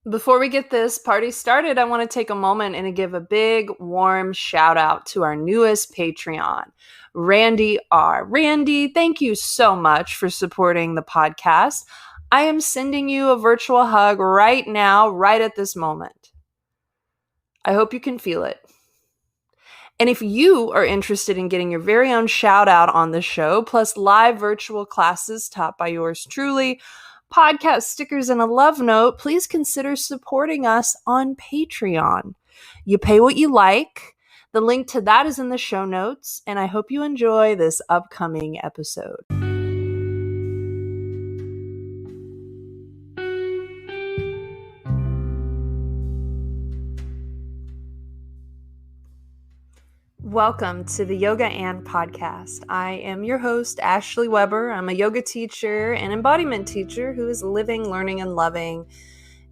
Before we get this party started, I want to take a moment and give a big, warm shout out to our newest Patreon, Randy R. Randy, thank you so much for supporting the podcast. I am sending you a virtual hug right now, right at this moment. I hope you can feel it. And if you are interested in getting your very own shout out on the show, plus live virtual classes taught by yours truly, podcast stickers, and a love note, please consider supporting us on Patreon. You pay what you like. The link to that is in the show notes, and I hope you enjoy this upcoming episode. Welcome to the Yoga and podcast. I am your host, Ashley Weber. I'm a yoga teacher and embodiment teacher who is living, learning, and loving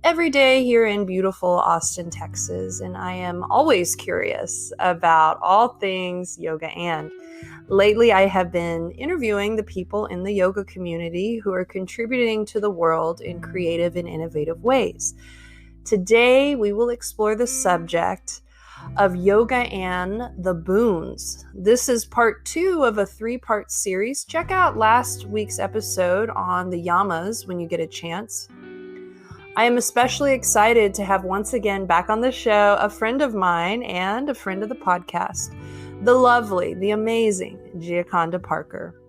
every day here in beautiful Austin, Texas. And I am always curious about all things yoga. And lately, I have been interviewing the people in the yoga community who are contributing to the world in creative and innovative ways. Today, we will explore the subject of Yoga and the Boons. This is part 2 of a 3-part series. Check out last week's episode on the Yamas when you get a chance. I am especially excited to have once again back on the show a friend of mine and a friend of the podcast, the lovely, the amazing Gioconda Parker.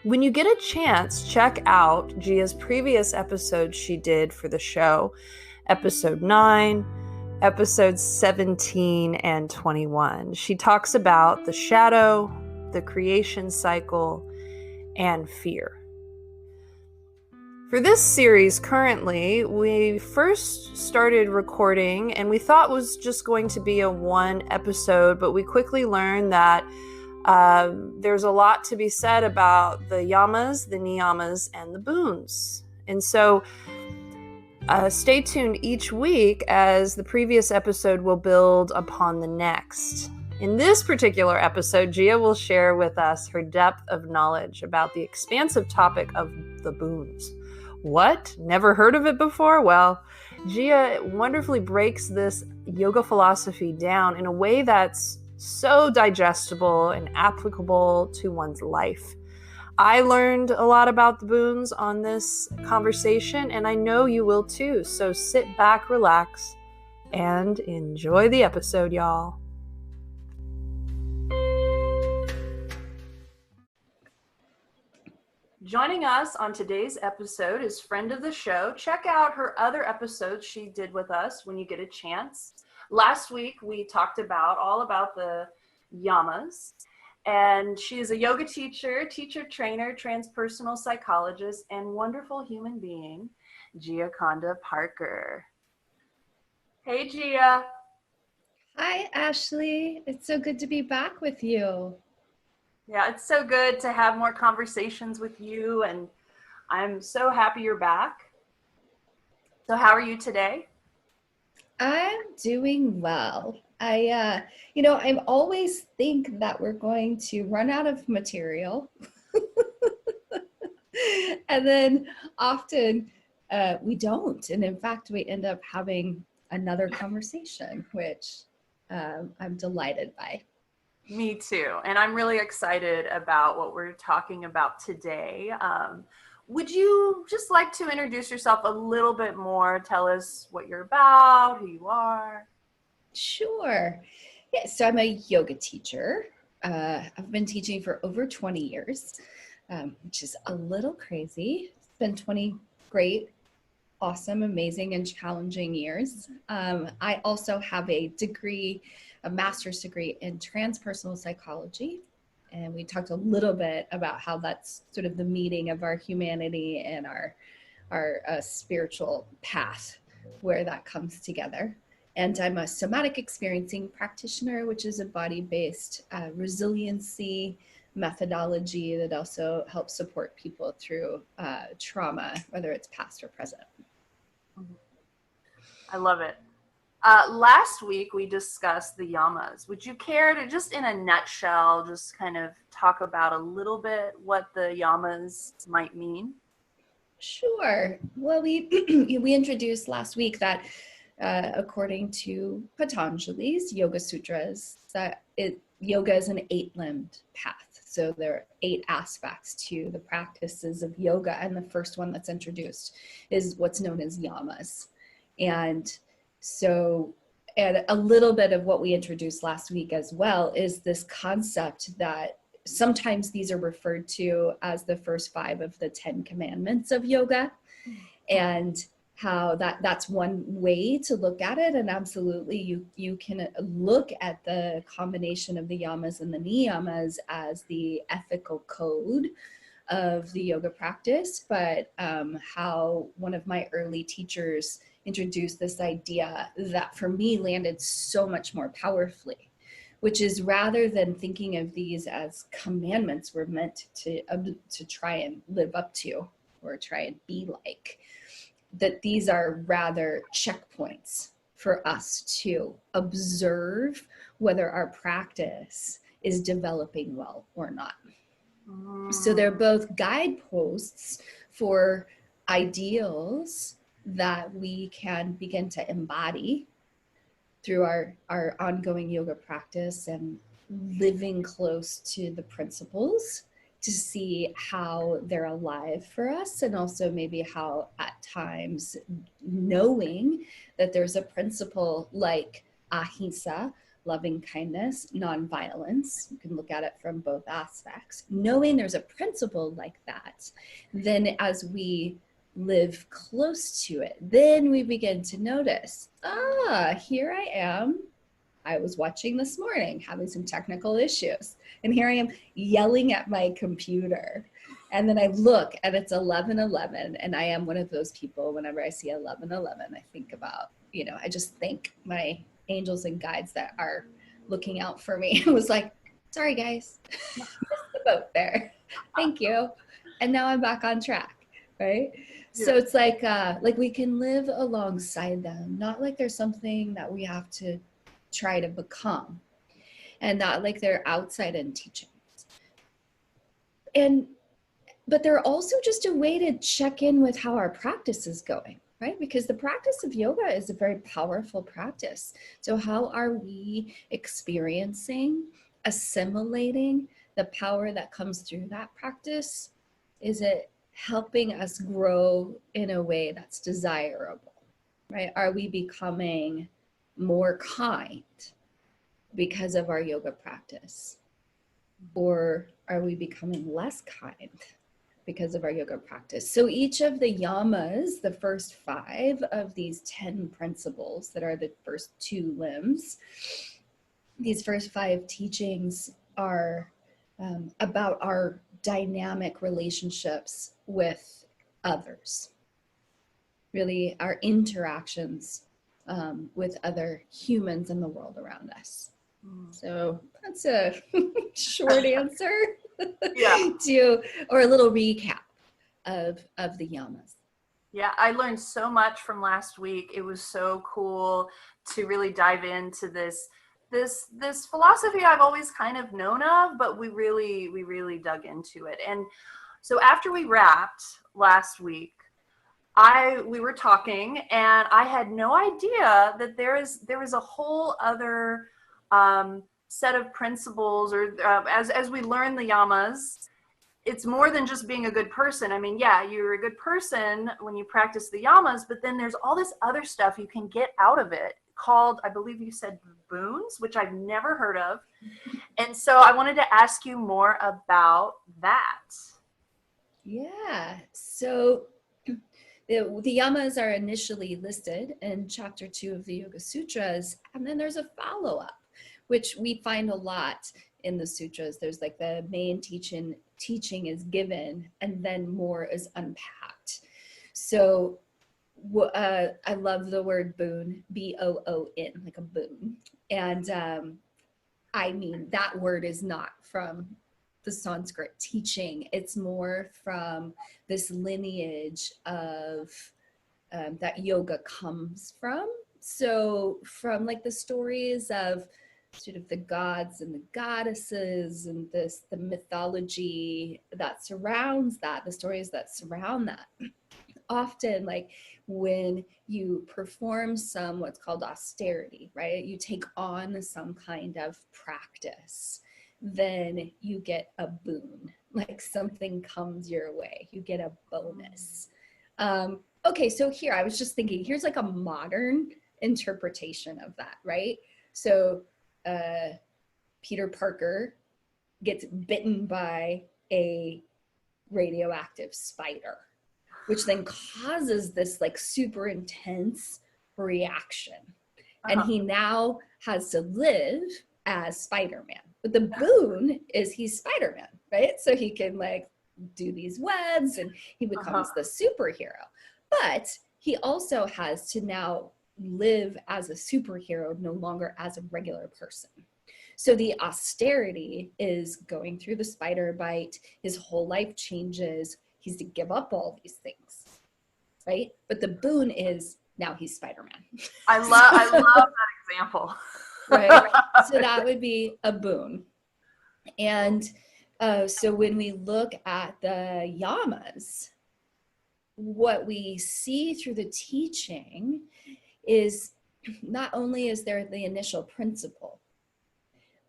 When you get a chance, check out Gia's previous episodes she did for the show, episode 9, episodes 17 and 21. She talks about the shadow, the creation cycle, and fear. For this series currently, we first started recording and we thought was just going to be a 1 episode, but we quickly learned that there's a lot to be said about the Yamas, the Niyamas, and the Booms. And so stay tuned each week as the previous episode will build upon the next. In this particular episode, Gia will share with us her depth of knowledge about the expansive topic of the Boons. What? Never heard of it before? Well, Gia wonderfully breaks this yoga philosophy down in a way that's so digestible and applicable to one's life. I learned a lot about the Boons on this conversation, and I know you will too. So sit back, relax, and enjoy the episode, y'all. Joining us on today's episode is friend of the show. Check out her other episodes she did with us when you get a chance. Last week, we talked all about the Yamas. And she is a yoga teacher, trainer, transpersonal psychologist, and wonderful human being, Gioconda Parker. Hey, Gia. Hi, Ashley. It's so good to be back with you. Yeah, it's so good to have more conversations with you, and I'm so happy you're back. So how are you today? I'm doing well. I always think that we're going to run out of material. And then often we don't. And in fact, we end up having another conversation, which I'm delighted by. Me too. And I'm really excited about what we're talking about today. Would you just like to introduce yourself a little bit more? Tell us what you're about, who you are. Sure. Yeah, so I'm a yoga teacher. I've been teaching for over 20 years, which is a little crazy. It's been 20 great, awesome, amazing, and challenging years. I also have a master's degree in transpersonal psychology. And we talked a little bit about how that's sort of the meeting of our humanity and our spiritual path, where that comes together. And I'm a somatic experiencing practitioner, which is a body-based resiliency methodology that also helps support people through trauma, whether it's past or present. I love it. Last week, we discussed the Yamas. Would you care to just in a nutshell, just kind of talk about a little bit what the Yamas might mean? Sure. Well, we we introduced last week that according to Patanjali's Yoga Sutras, yoga is an 8-limbed path. So there are 8 aspects to the practices of yoga, and the first one that's introduced is what's known as yamas. And so, and a little bit of what we introduced last week as well is this concept that sometimes these are referred to as the first 5 of the 10 commandments of yoga, and how that's one way to look at it. And absolutely you can look at the combination of the yamas and the niyamas as the ethical code of the yoga practice. But how one of my early teachers introduced this idea that for me landed so much more powerfully, which is rather than thinking of these as commandments we're meant to try and live up to or try and be like, that these are rather checkpoints for us to observe whether our practice is developing well or not. So they're both guideposts for ideals that we can begin to embody through our ongoing yoga practice and living close to the principles to see how they're alive for us, and also maybe how at times knowing that there's a principle like ahimsa, loving kindness, nonviolence, you can look at it from both aspects. Knowing there's a principle like that, then as we live close to it, then we begin to notice, here I am. I was watching this morning, having some technical issues, and here I am yelling at my computer. And then I look and it's 11:11, and I am one of those people, whenever I see 11:11, I think about, I just thank my angels and guides that are looking out for me. It was like, sorry guys, missed the boat there. Thank you. And now I'm back on track, right? Yeah. So it's like we can live alongside them, not like there's something that we have to try to become, and not like they're outside in teachings. But they're also just a way to check in with how our practice is going, right? Because the practice of yoga is a very powerful practice. So how are we experiencing, assimilating the power that comes through that practice? Is it helping us grow in a way that's desirable, right? Are we becoming more kind because of our yoga practice? Or are we becoming less kind because of our yoga practice? So each of the yamas, the first 5 of these 10 principles that are the first 2 limbs, these first 5 teachings are about our dynamic relationships with others, really our interactions with other humans in the world around us. So that's a short answer or a little recap of the yamas. Yeah, I learned so much from last week. It was so cool to really dive into this philosophy I've always kind of known of, but we really dug into it. And so after we wrapped last week, we were talking, and I had no idea that there was a whole other set of principles, or as we learn the yamas, it's more than just being a good person. I mean, yeah, you're a good person when you practice the yamas, but then there's all this other stuff you can get out of it called, I believe you said, boons, which I've never heard of. And so I wanted to ask you more about that. Yeah, so the yamas are initially listed in chapter 2 of the Yoga Sutras, and then there's a follow-up, which we find a lot in the sutras. There's like the main teaching is given, and then more is unpacked. So I love the word boon, B-O-O-N, like a boon. And I mean, that word is not from the Sanskrit teaching. It's more from this lineage of that yoga comes from. So from like the stories of sort of the gods and the goddesses and the mythology that surrounds that, the stories that surround that. often like when you perform some what's called austerity, right? You take on some kind of practice, then you get a boon, like something comes your way, you get a bonus. Okay, so here I was just thinking, here's like a modern interpretation of that, right? So Peter Parker gets bitten by a radioactive spider, which then causes this like super intense reaction. And he now has to live as Spider-Man. But the boon is he's Spider-Man, right? So he can like do these webs and he becomes the superhero. But he also has to now live as a superhero, no longer as a regular person. So the austerity is going through the spider bite. His whole life changes. He's to give up all these things, right? But the boon is now he's Spider-Man. I love that example. Right? So that would be a boon. And so when we look at the yamas, what we see through the teaching is not only is there the initial principle,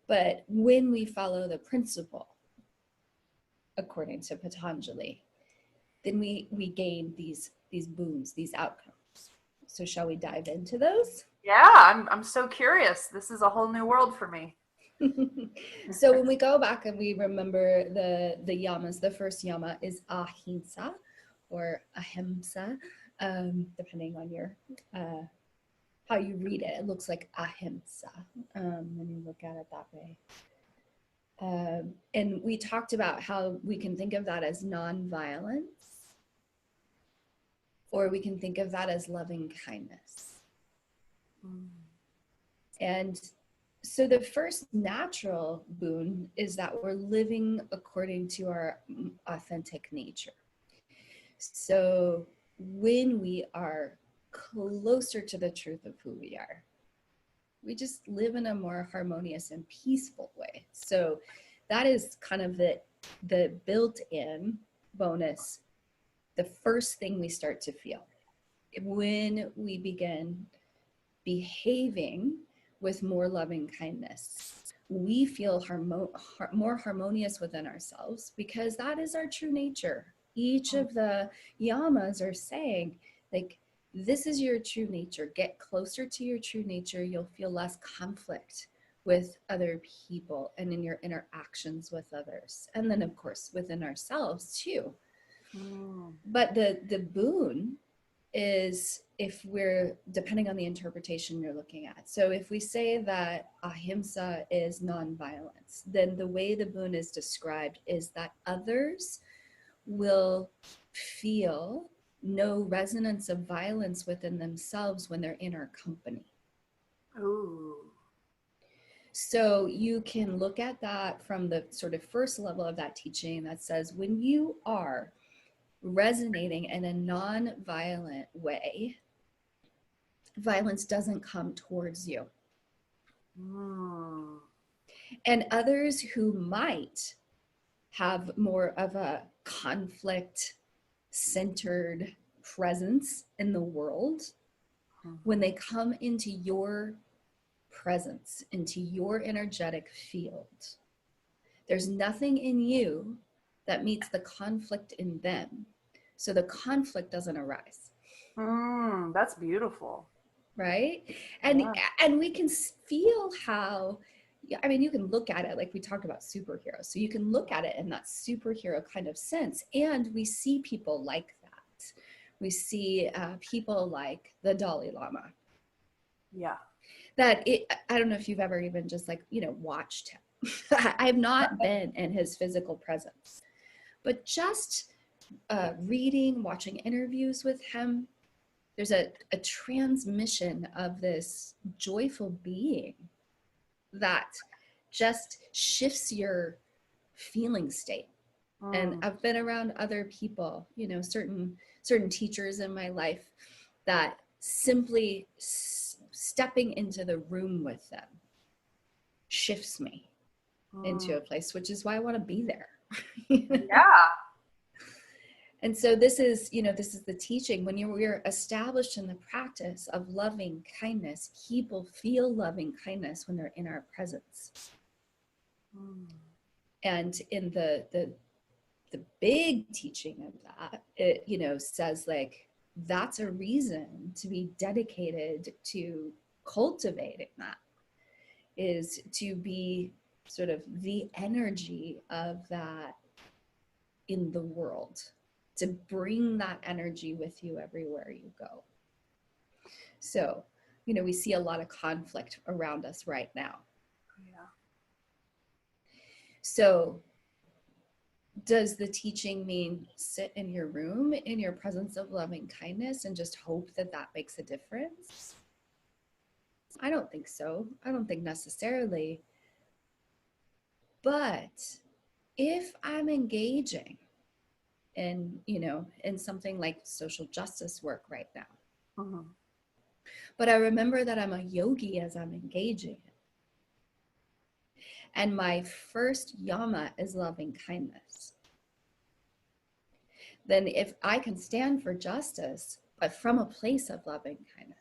but when we follow the principle, according to Patanjali, then we gain these boons, these outcomes. So shall we dive into those? Yeah, I'm so curious. This is a whole new world for me. So when we go back and we remember the yamas, the first yama is ahimsa or ahimsa, depending on your how you read it. It looks like ahimsa when you look at it that way. And we talked about how we can think of that as non-violence, or we can think of that as loving kindness. And so the first natural boon is that we're living according to our authentic nature. So when we are closer to the truth of who we are, we just live in a more harmonious and peaceful way. So that is kind of the built-in bonus, the first thing we start to feel when we begin behaving with more loving kindness. We feel more harmonious within ourselves because that is our true nature. Each of the yamas are saying, like, this is your true nature. Get closer to your true nature. You'll feel less conflict with other people and in your interactions with others. And then, of course, within ourselves too. But the boon is, if we're, depending on the interpretation you're looking at. So if we say that ahimsa is nonviolence, then the way the boon is described is that others will feel no resonance of violence within themselves when they're in our company. Ooh. So you can look at that from the sort of first level of that teaching that says, when you are resonating in a non-violent way, violence doesn't come towards you. And others who might have more of a conflict-centered presence in the world, when they come into your presence, into your energetic field, there's nothing in you that meets the conflict in them. So the conflict doesn't arise. That's beautiful. Right? And we can feel how, I mean, you can look at it like we talked about superheroes. So you can look at it in that superhero kind of sense. And we see people like that. We see people like the Dalai Lama. Yeah. That I don't know if you've ever even just like, watched him. I've not been in his physical presence, but just reading, watching interviews with him, there's a transmission of this joyful being that just shifts your feeling state. And I've been around other people, certain teachers in my life, that simply stepping into the room with them shifts me into a place, which is why I want to be there. Yeah. And so this is, this is the teaching. When we're established in the practice of loving kindness, people feel loving kindness when they're in our presence. And in the big teaching of that, it, says like, that's a reason to be dedicated to cultivating that, is to be sort of the energy of that in the world, to bring that energy with you everywhere you go. So, we see a lot of conflict around us right now. Yeah. So does the teaching mean sit in your room in your presence of loving kindness and just hope that that makes a difference? I don't think so. I don't think necessarily. But if I'm engaging in, in something like social justice work right now, but I remember that I'm a yogi as I'm engaging it, and my first yama is loving kindness, then if I can stand for justice, but from a place of loving kindness,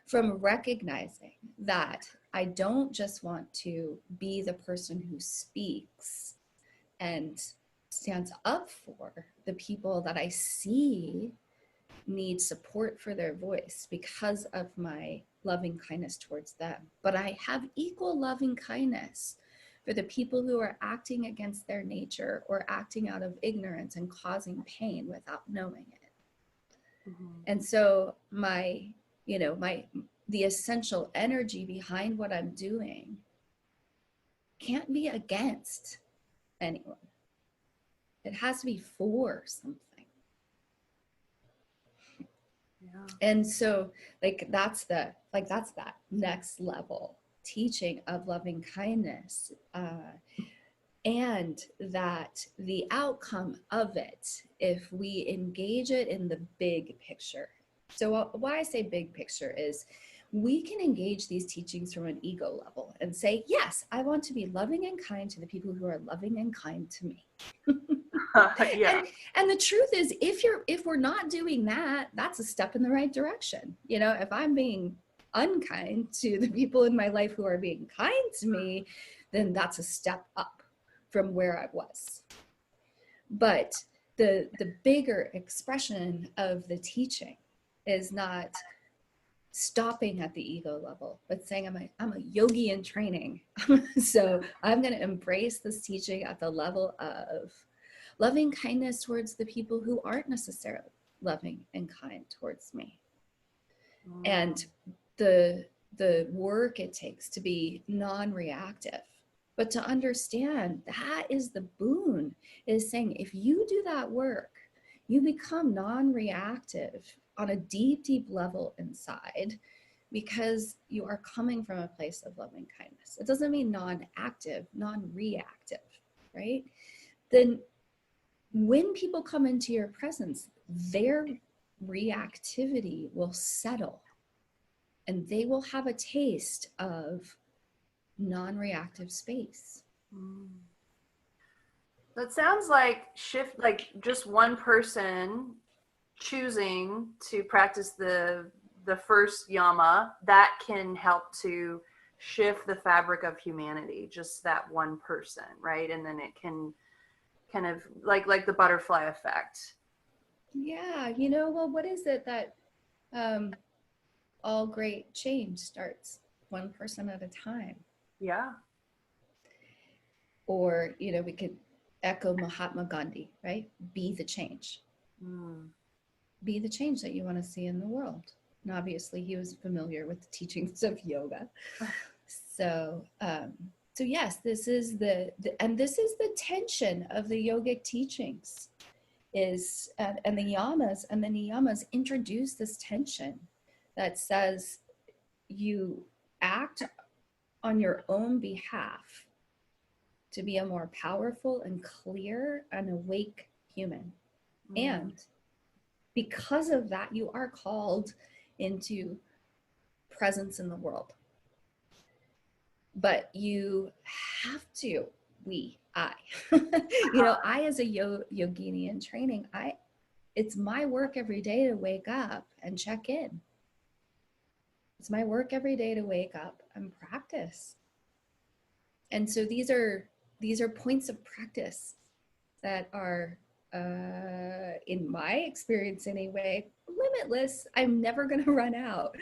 from recognizing that I don't just want to be the person who speaks and stands up for the people that I see need support for their voice because of my loving kindness towards them, but I have equal loving kindness for the people who are acting against their nature or acting out of ignorance and causing pain without knowing it. And so the essential energy behind what I'm doing can't be against anyone. It has to be for something. Yeah. And so that's that next level teaching of loving kindness, and that the outcome of it, if we engage it in the big picture. So why I say big picture is we can engage these teachings from an ego level and say, yes, I want to be loving and kind to the people who are loving and kind to me. Yeah. And the truth is, if we're not doing that, that's a step in the right direction. If I'm being unkind to the people in my life who are being kind to me, then that's a step up from where I was. But the bigger expression of the teaching is not stopping at the ego level, but saying I'm a yogi in training. So I'm going to embrace this teaching at the level of loving kindness towards the people who aren't necessarily loving and kind towards me. And the work it takes to be non-reactive, but to understand that is the boon, is saying if you do that work, you become non-reactive on a deep, deep level inside, because you are coming from a place of loving kindness. It doesn't mean non-active, non-reactive, right? Then when people come into your presence, their reactivity will settle and they will have a taste of non-reactive space. That sounds like just one person choosing to practice the first yama that can help to shift the fabric of humanity, just that one person, right? And then it can kind of like the butterfly effect. Yeah, well, what is it that all great change starts one person at a time? Yeah. Or, we could echo Mahatma Gandhi, right? Be the change. Be the change that you want to see in the world. And obviously he was familiar with the teachings of yoga. So yes, this is the tension of the yogic teachings, is and the yamas and the niyamas introduce this tension that says you act on your own behalf to be a more powerful and clear and awake human. And because of that, you are called into presence in the world. But you have to I, I as a yogini in training, it's my work every day to wake up and check in. It's my work every day to wake up and practice. And so these are points of practice that are, in my experience anyway, limitless. I'm never going to run out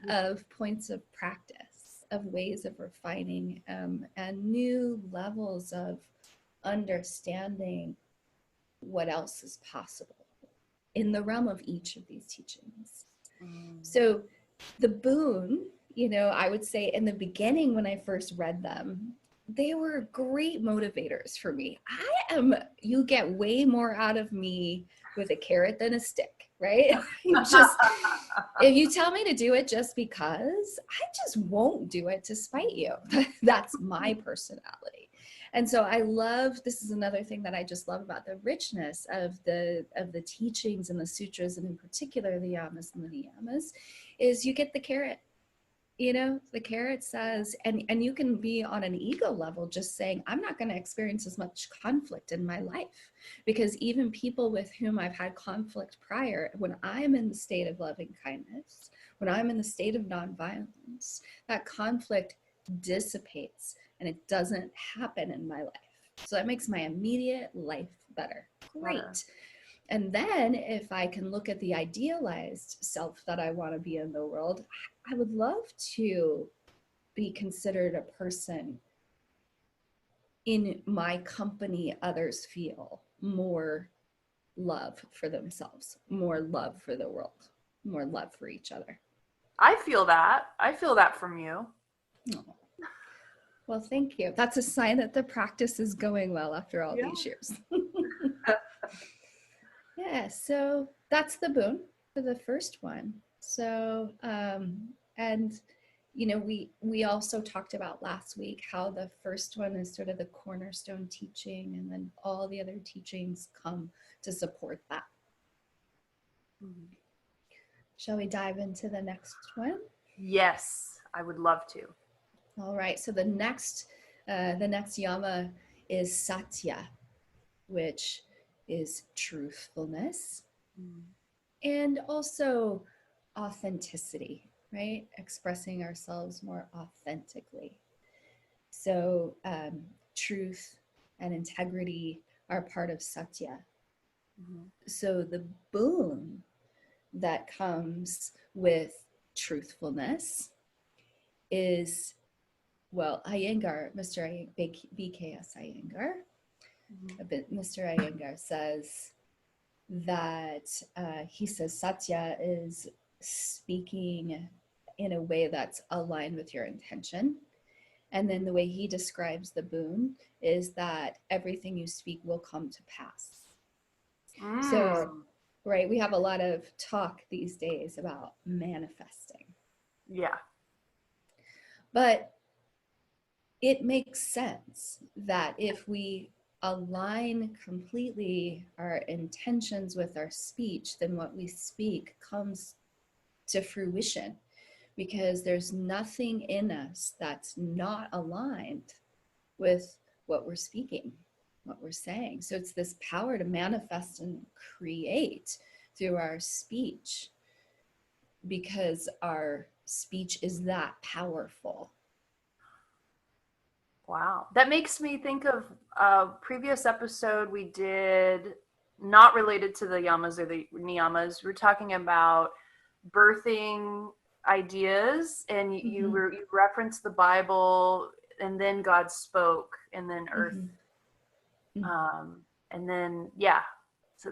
of points of practice, of ways of refining, and new levels of understanding what else is possible in the realm of each of these teachings. So the boon, I would say in the beginning when I first read them, they were great motivators for me. You get way more out of me with a carrot than a stick, right? If you tell me to do it just because, I just won't do it to spite you. That's my personality. And so this is another thing that I just love about the richness of the teachings and the sutras, and in particular the yamas and the niyamas, is you get the carrot. The carrot says, and you can be on an ego level just saying, I'm not going to experience as much conflict in my life, because even people with whom I've had conflict prior, when I'm in the state of loving kindness, when I'm in the state of nonviolence, that conflict dissipates and it doesn't happen in my life. So that makes my immediate life better. Great. And then if I can look at the idealized self that I want to be in the world, I would love to be considered a person in my company others feel more love for themselves, more love for the world, more love for each other. I feel that from you. Oh. Well, thank you. That's a sign that the practice is going well after all these years. Yeah, so that's the boon for the first one. So, and we also talked about last week how the first one is sort of the cornerstone teaching, and then all the other teachings come to support that. Mm-hmm. Shall we dive into the next one? Yes, I would love to. All right, so the next yama is satya, which is truthfulness, and also authenticity, right? Expressing ourselves more authentically. So truth and integrity are part of satya. So the boon that comes with truthfulness is, well, Iyengar, Mr. BKS Iyengar, Mr. Iyengar says that he says satya is speaking in a way that's aligned with your intention. And then the way he describes the boon is that everything you speak will come to pass. So, right, we have a lot of talk these days about manifesting. Yeah. But it makes sense that if we align completely our intentions with our speech, then what we speak comes to fruition, because there's nothing in us that's not aligned with what we're speaking, what we're saying. So it's this power to manifest and create through our speech, because our speech is that powerful. Wow. That makes me think of a previous episode we did, not related to the yamas or the niyamas. We're talking about birthing ideas, and you referenced the Bible, and then God spoke, and then earth. And then, so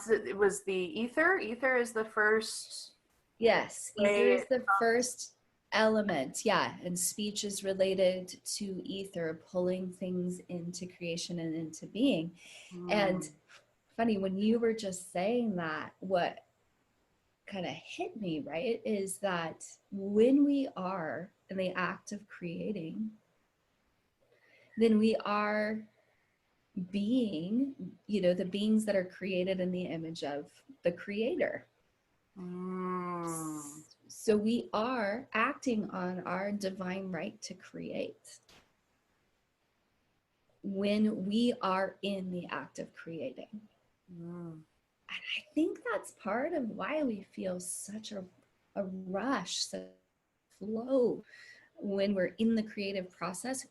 it was the ether. Ether is the first. Yes, ether is the first element. Yeah, and speech is related to ether, pulling things into creation and into being. And funny, when you were just saying that, what kind of hit me, right, is that when we are in the act of creating, then we are being, the beings that are created in the image of the creator. So we are acting on our divine right to create. when we are in the act of creating. And I think that's part of why we feel such a rush, such a flow when we're in the creative process,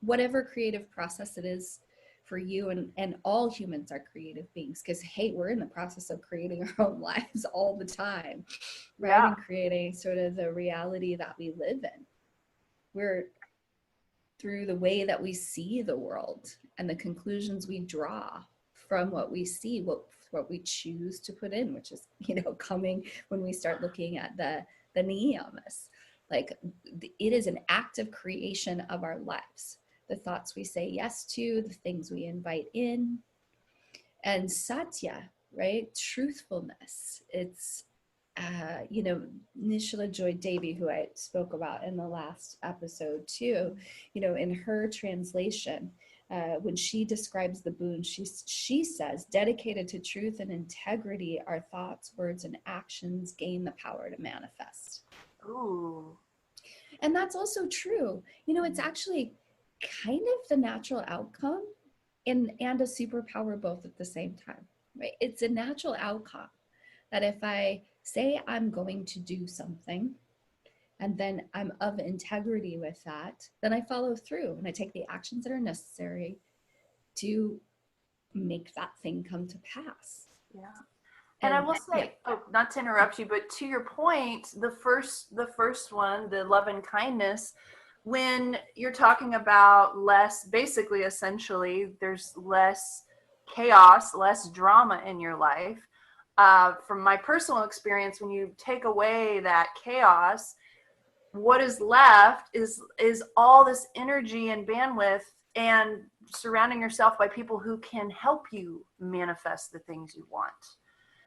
whatever creative process it is for you, and all humans are creative beings, because hey, we're in the process of creating our own lives all the time, right? Yeah. And creating sort of the reality that we live in. We're through the way that we see the world and the conclusions we draw from what we see, what we choose to put in, which is, coming when we start looking at the Niyamas. Like, it is an active creation of our lives. The thoughts we say yes to, the things we invite in. And satya, right? Truthfulness. It's, Nishala Joy Devi, who I spoke about in the last episode too, in her translation, when she describes the boon, she says, dedicated to truth and integrity, our thoughts, words, and actions gain the power to manifest. Ooh. And that's also true. It's actually kind of the natural outcome and a superpower both at the same time, right? It's a natural outcome that if I say I'm going to do something and then I'm of integrity with that, then I follow through and I take the actions that are necessary to make that thing come to pass. Yeah. And I will say, not to interrupt you, but to your point, the first one, the love and kindness, when you're talking about less, basically, essentially, there's less chaos, less drama in your life. From my personal experience, when you take away that chaos, what is left is all this energy and bandwidth, and surrounding yourself by people who can help you manifest the things you want.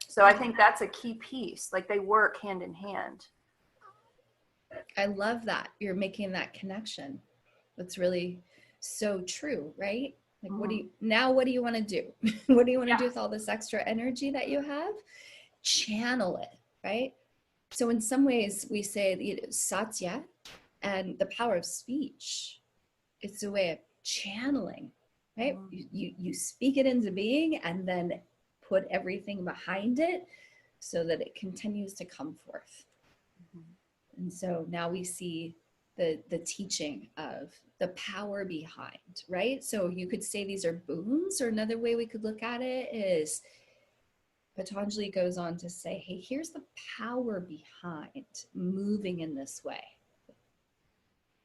So I think that's a key piece. Like, they work hand in hand. I love that you're making that connection. That's really so true, right? Like, what do you want to do? What do you want to do with all this extra energy that you have? Channel it, right? So in some ways we say satya and the power of speech. It's a way of channeling, right? You speak it into being and then put everything behind it so that it continues to come forth. And so now we see the teaching of the power behind, right? So you could say these are boons, or another way we could look at it is Patanjali goes on to say, hey, here's the power behind moving in this way.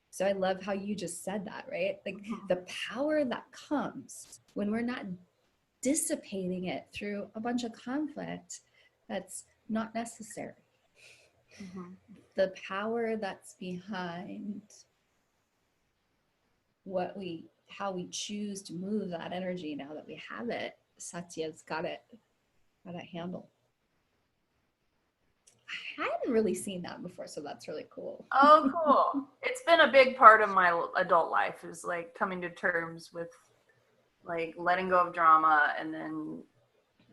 So I love how you just said that, right? Like, the power that comes when we're not dissipating it through a bunch of conflict that's not necessary. The power that's behind how we choose to move that energy now that we have it, Satya's got it handled. I hadn't really seen that before, so that's really cool. Oh, cool. It's been a big part of my adult life, is like coming to terms with like letting go of drama and then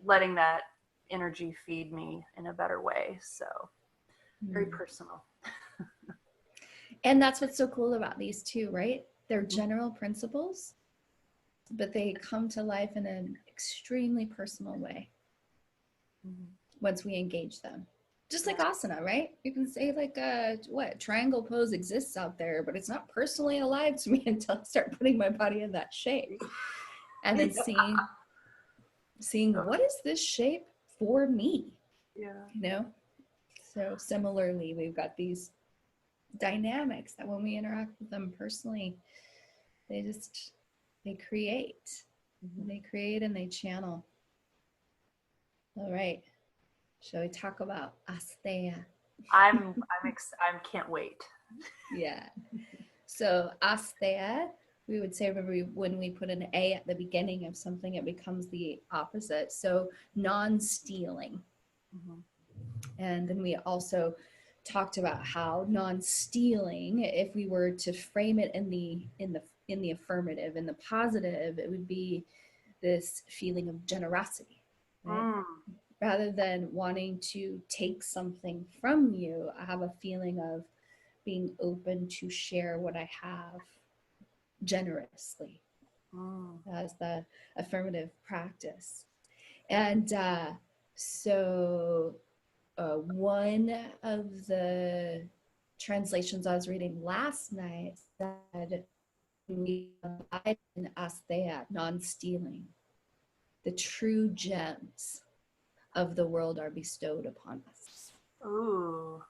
letting that energy feed me in a better way. So very personal. And that's what's so cool about these two, right? They're general principles, but they come to life in an extremely personal way once we engage them. Just like asana, right? You can say like triangle pose exists out there, but it's not personally alive to me until I start putting my body in that shape. And then seeing what is this shape for me? Yeah. So similarly, we've got these dynamics that when we interact with them personally, they create. They create and they channel. All right. Shall we talk about asteya? I can't wait. Yeah. So asteya, we would say, remember, when we put an A at the beginning of something, it becomes the opposite. So non-stealing. And then we also talked about how non-stealing, if we were to frame it in the affirmative, in the positive, it would be this feeling of generosity, right? Rather than wanting to take something from you, I have a feeling of being open to share what I have generously. as the affirmative practice. And so one of the translations I was reading last night said, we abide in astheya, non-stealing. The true gems of the world are bestowed upon us. Ooh.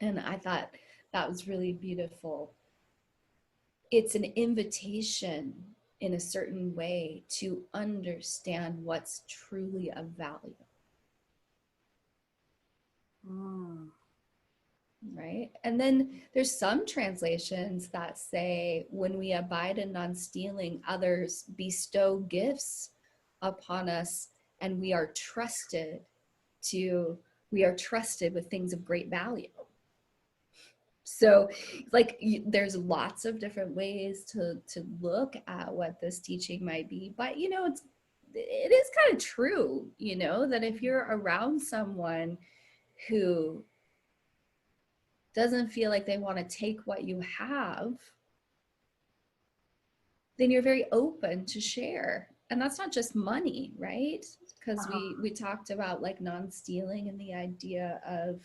And I thought that was really beautiful. It's an invitation in a certain way to understand what's truly of value. Right? And then there's some translations that say, when we abide in non-stealing, others bestow gifts upon us, and we are trusted with things of great value. So like there's lots of different ways to look at what this teaching might be, but you know, it is kind of true, you know, that if you're around someone who doesn't feel like they want to take what you have, then you're very open to share. And that's not just money, right? Because we talked about like non-stealing and the idea of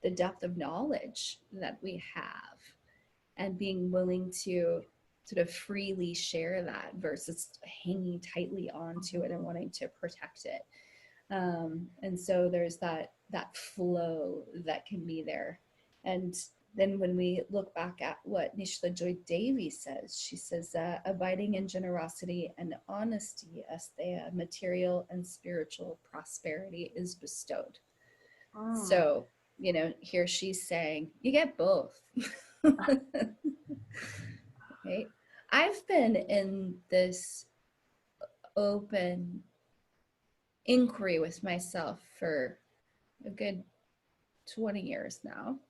the depth of knowledge that we have and being willing to sort of freely share that versus hanging tightly onto it and wanting to protect it. And so there's that flow that can be there. And then when we look back at what Nishla Joy Devi says, she says, abiding in generosity and honesty, astheya, material and spiritual prosperity is bestowed. So, you know, here she's saying, you get both. Right? I've been in this open inquiry with myself for a good 20 years now,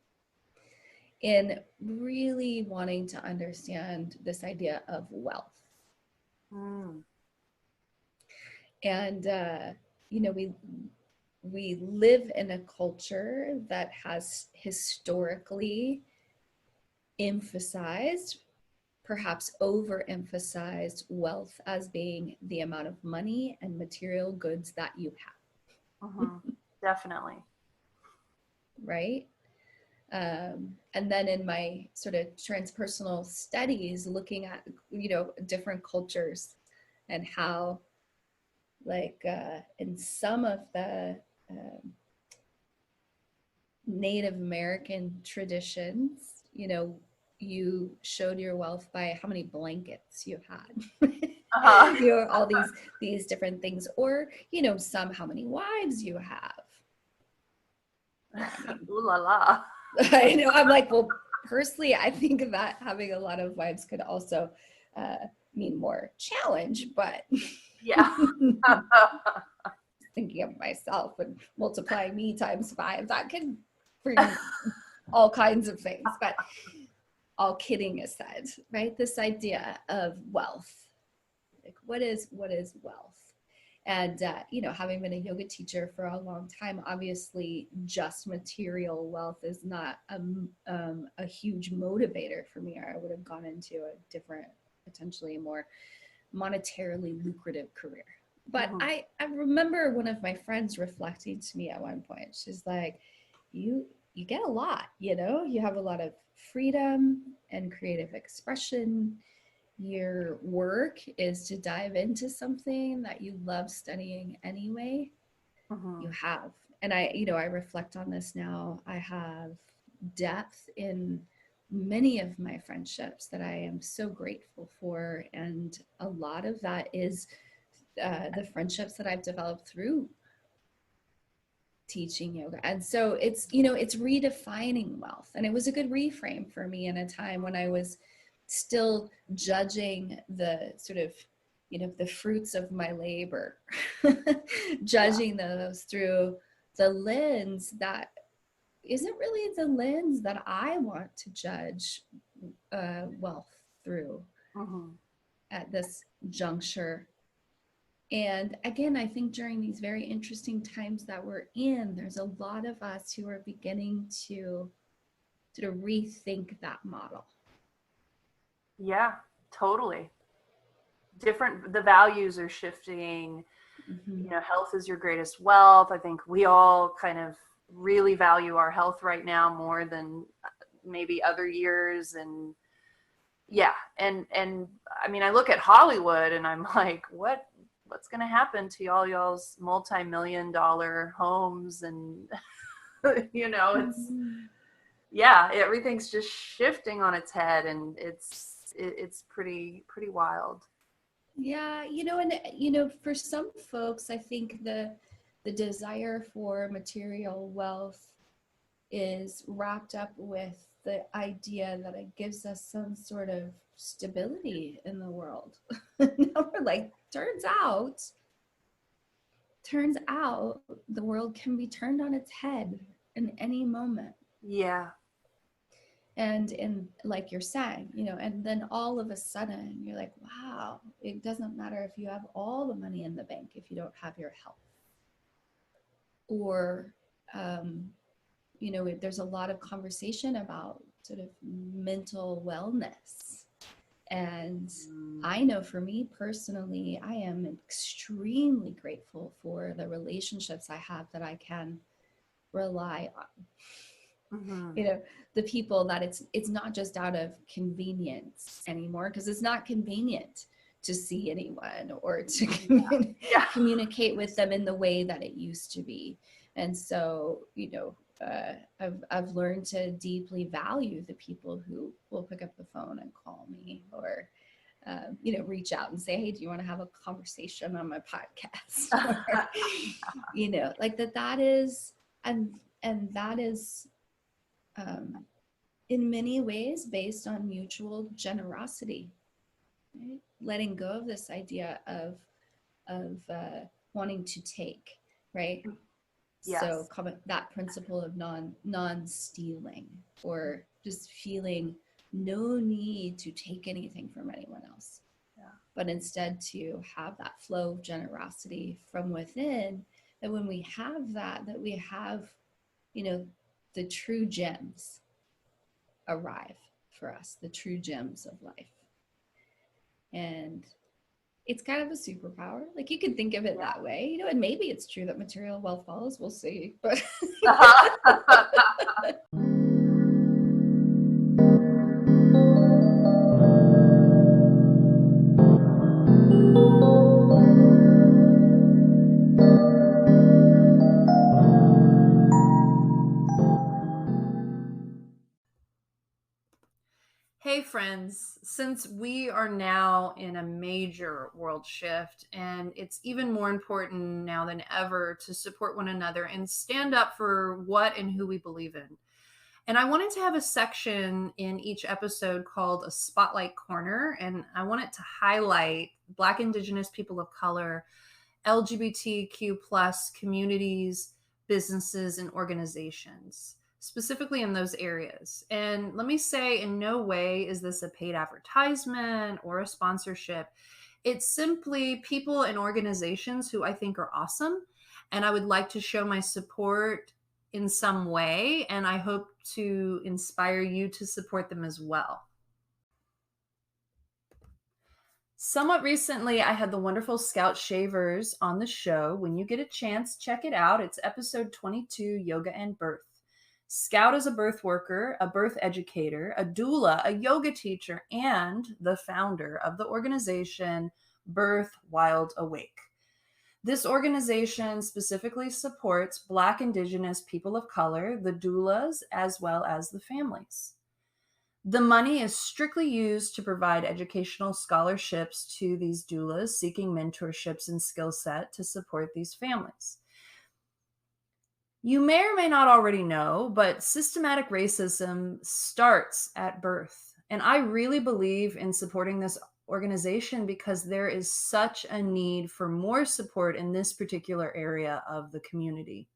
in really wanting to understand this idea of wealth. And you know, we live in a culture that has historically emphasized, perhaps overemphasized, wealth as being the amount of money and material goods that you have. Definitely. Right? And then in my sort of transpersonal studies, looking at, you know, different cultures and how, like, in some of the Native American traditions, you know, you showed your wealth by how many blankets you had. You know, all these different things, or, you know, some how many wives you have. I mean, ooh la la. I know. I'm like, well, personally, I think that having a lot of wives could also mean more challenge, but Yeah. thinking of myself and multiplying me times 5, that could bring all kinds of things. But all kidding aside, right? This idea of wealth, like what is wealth? And, you know, having been a yoga teacher for a long time, obviously just material wealth is not a huge motivator for me, or I would have gone into a different, potentially more monetarily lucrative career. But I remember one of my friends reflecting to me at one point. She's like, you get a lot, you know, you have a lot of freedom and creative expression. Your work is to dive into something that you love studying anyway. You have. And I, you know, I reflect on this now. I have depth in many of my friendships that I am so grateful for. And a lot of that is the friendships that I've developed through teaching yoga. And so it's, you know, it's redefining wealth. And it was a good reframe for me in a time when I was still judging the sort of, you know, the fruits of my labor, judging those through the lens that isn't really the lens that I want to judge wealth through at this juncture. And again, I think during these very interesting times that we're in, there's a lot of us who are beginning to sort of rethink that model. Yeah, totally. different, the values are shifting. Mm-hmm. You know, health is your greatest wealth. I think we all kind of really value our health right now more than maybe other years. And yeah, and I mean, I look at Hollywood and I'm like, what's going to happen to y'all's multi-million-dollar homes? And you know, Mm-hmm. yeah, everything's just shifting on its head, and it's pretty wild. Yeah, for some folks, I think the desire for material wealth is wrapped up with the idea that it gives us some sort of stability in the world. Now we're like, turns out the world can be turned on its head in any moment. Yeah. And in like you're saying, and then all of a sudden you're like, wow, it doesn't matter if you have all the money in the bank if you don't have your health. Or there's a lot of conversation about sort of mental wellness. And I know for me personally, I am extremely grateful for the relationships I have that I can rely on. Mm-hmm. The people that it's not just out of convenience anymore, because it's not convenient to see anyone or to communicate with them in the way that it used to be. And so, I've learned to deeply value the people who will pick up the phone and call me, or reach out and say, hey, do you want to have a conversation on my podcast? Or, like that is, and that is in many ways based on mutual generosity, right? Letting go of this idea of wanting to take, right? Yes. So that principle of non-stealing, or just feeling no need to take anything from anyone else, but instead to have that flow of generosity from within. That when we have that we have, the true gems arrive for us, the true gems of life. And it's kind of a superpower. Like, you could think of it that way, and maybe it's true that material wealth follows. We'll see. But Hey friends, since we are now in a major world shift, and it's even more important now than ever to support one another and stand up for what and who we believe in. And I wanted to have a section in each episode called a Spotlight Corner, and I want it to highlight Black, Indigenous, people of color, LGBTQ plus communities, businesses, and organizations, specifically in those areas. And let me say, in no way is this a paid advertisement or a sponsorship. It's simply people and organizations who I think are awesome, and I would like to show my support in some way, and I hope to inspire you to support them as well. Somewhat recently, I had the wonderful Scout Shavers on the show. When you get a chance, check it out. It's episode 22, Yoga and Birth. Scout is a birth worker, a birth educator, a doula, a yoga teacher, and the founder of the organization Birth Wild Awake. This organization specifically supports Black, Indigenous, people of color, the doulas, as well as the families. The money is strictly used to provide educational scholarships to these doulas seeking mentorships and skill set to support these families. You may or may not already know, but systematic racism starts at birth. And I really believe in supporting this organization because there is such a need for more support in this particular area of the community.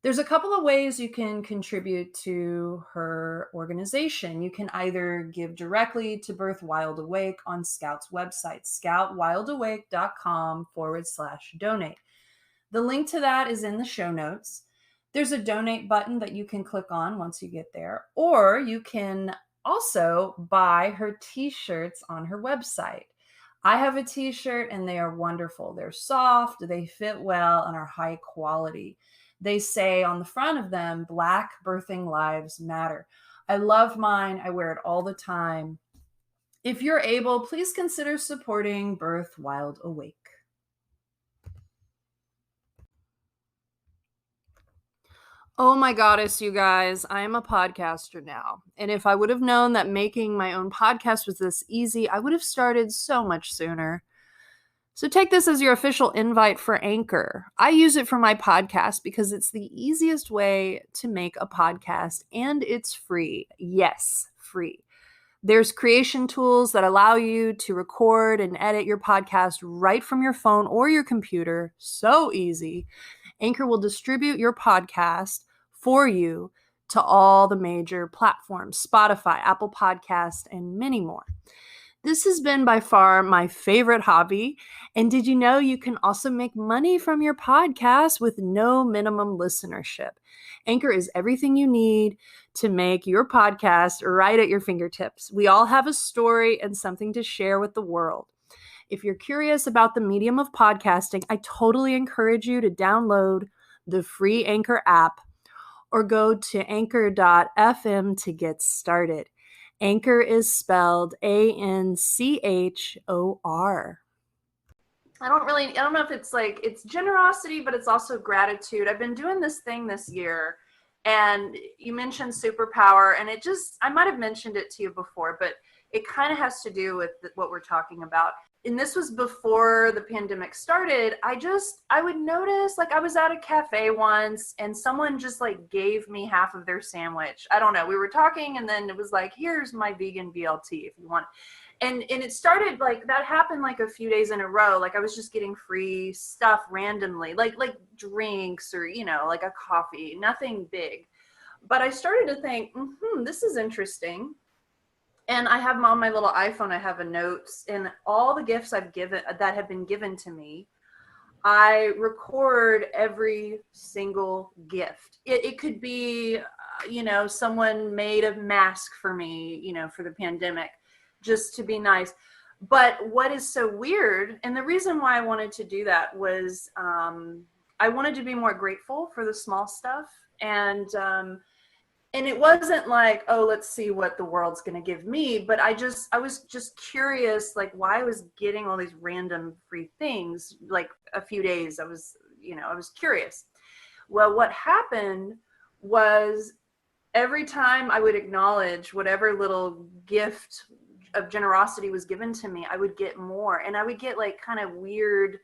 There's a couple of ways you can contribute to her organization. You can either give directly to Birth Wild Awake on Scout's website, scoutwildawake.com/donate. The link to that is in the show notes. There's a donate button that you can click on once you get there, or you can also buy her t-shirts on her website. I have a t-shirt and they are wonderful. They're soft, they fit well, and are high quality. They say on the front of them, Black birthing lives matter. I love mine. I wear it all the time. If you're able, please consider supporting Birth Wild Awake. Oh my goddess, you guys, I am a podcaster now. And if I would have known that making my own podcast was this easy, I would have started so much sooner. So take this as your official invite for Anchor. I use it for my podcast because it's the easiest way to make a podcast and it's free. Yes, free. There's creation tools that allow you to record and edit your podcast right from your phone or your computer. So easy. Anchor will distribute your podcast for you to all the major platforms, Spotify, Apple Podcast, and many more. This has been by far my favorite hobby. And did you know you can also make money from your podcast with no minimum listenership? Anchor is everything you need to make your podcast right at your fingertips. We all have a story and something to share with the world. If you're curious about the medium of podcasting, I totally encourage you to download the free Anchor app or go to anchor.fm to get started. Anchor is spelled Anchor. I don't know if it's like, it's generosity, but it's also gratitude. I've been doing this thing this year, and you mentioned superpower, and I might have mentioned it to you before, but it kind of has to do with what we're talking about. And this was before the pandemic started. I would notice, like, I was at a cafe once and someone just like gave me half of their sandwich. I don't know. We were talking and then it was like, here's my vegan BLT if you want. And it started like that happened like a few days in a row. Like I was just getting free stuff randomly, like drinks or, like a coffee, nothing big. But I started to think, this is interesting. And I have on my little iPhone, I have a notes, and all the gifts that have been given to me, I record every single gift. It could be, someone made a mask for me, for the pandemic, just to be nice. But what is so weird, and the reason why I wanted to do that was I wanted to be more grateful for the small stuff. And it wasn't like, oh, let's see what the world's going to give me. But I was just curious, like why I was getting all these random free things. Like a few days, I was curious. Well, what happened was every time I would acknowledge whatever little gift of generosity was given to me, I would get more. And I would get like kind of weird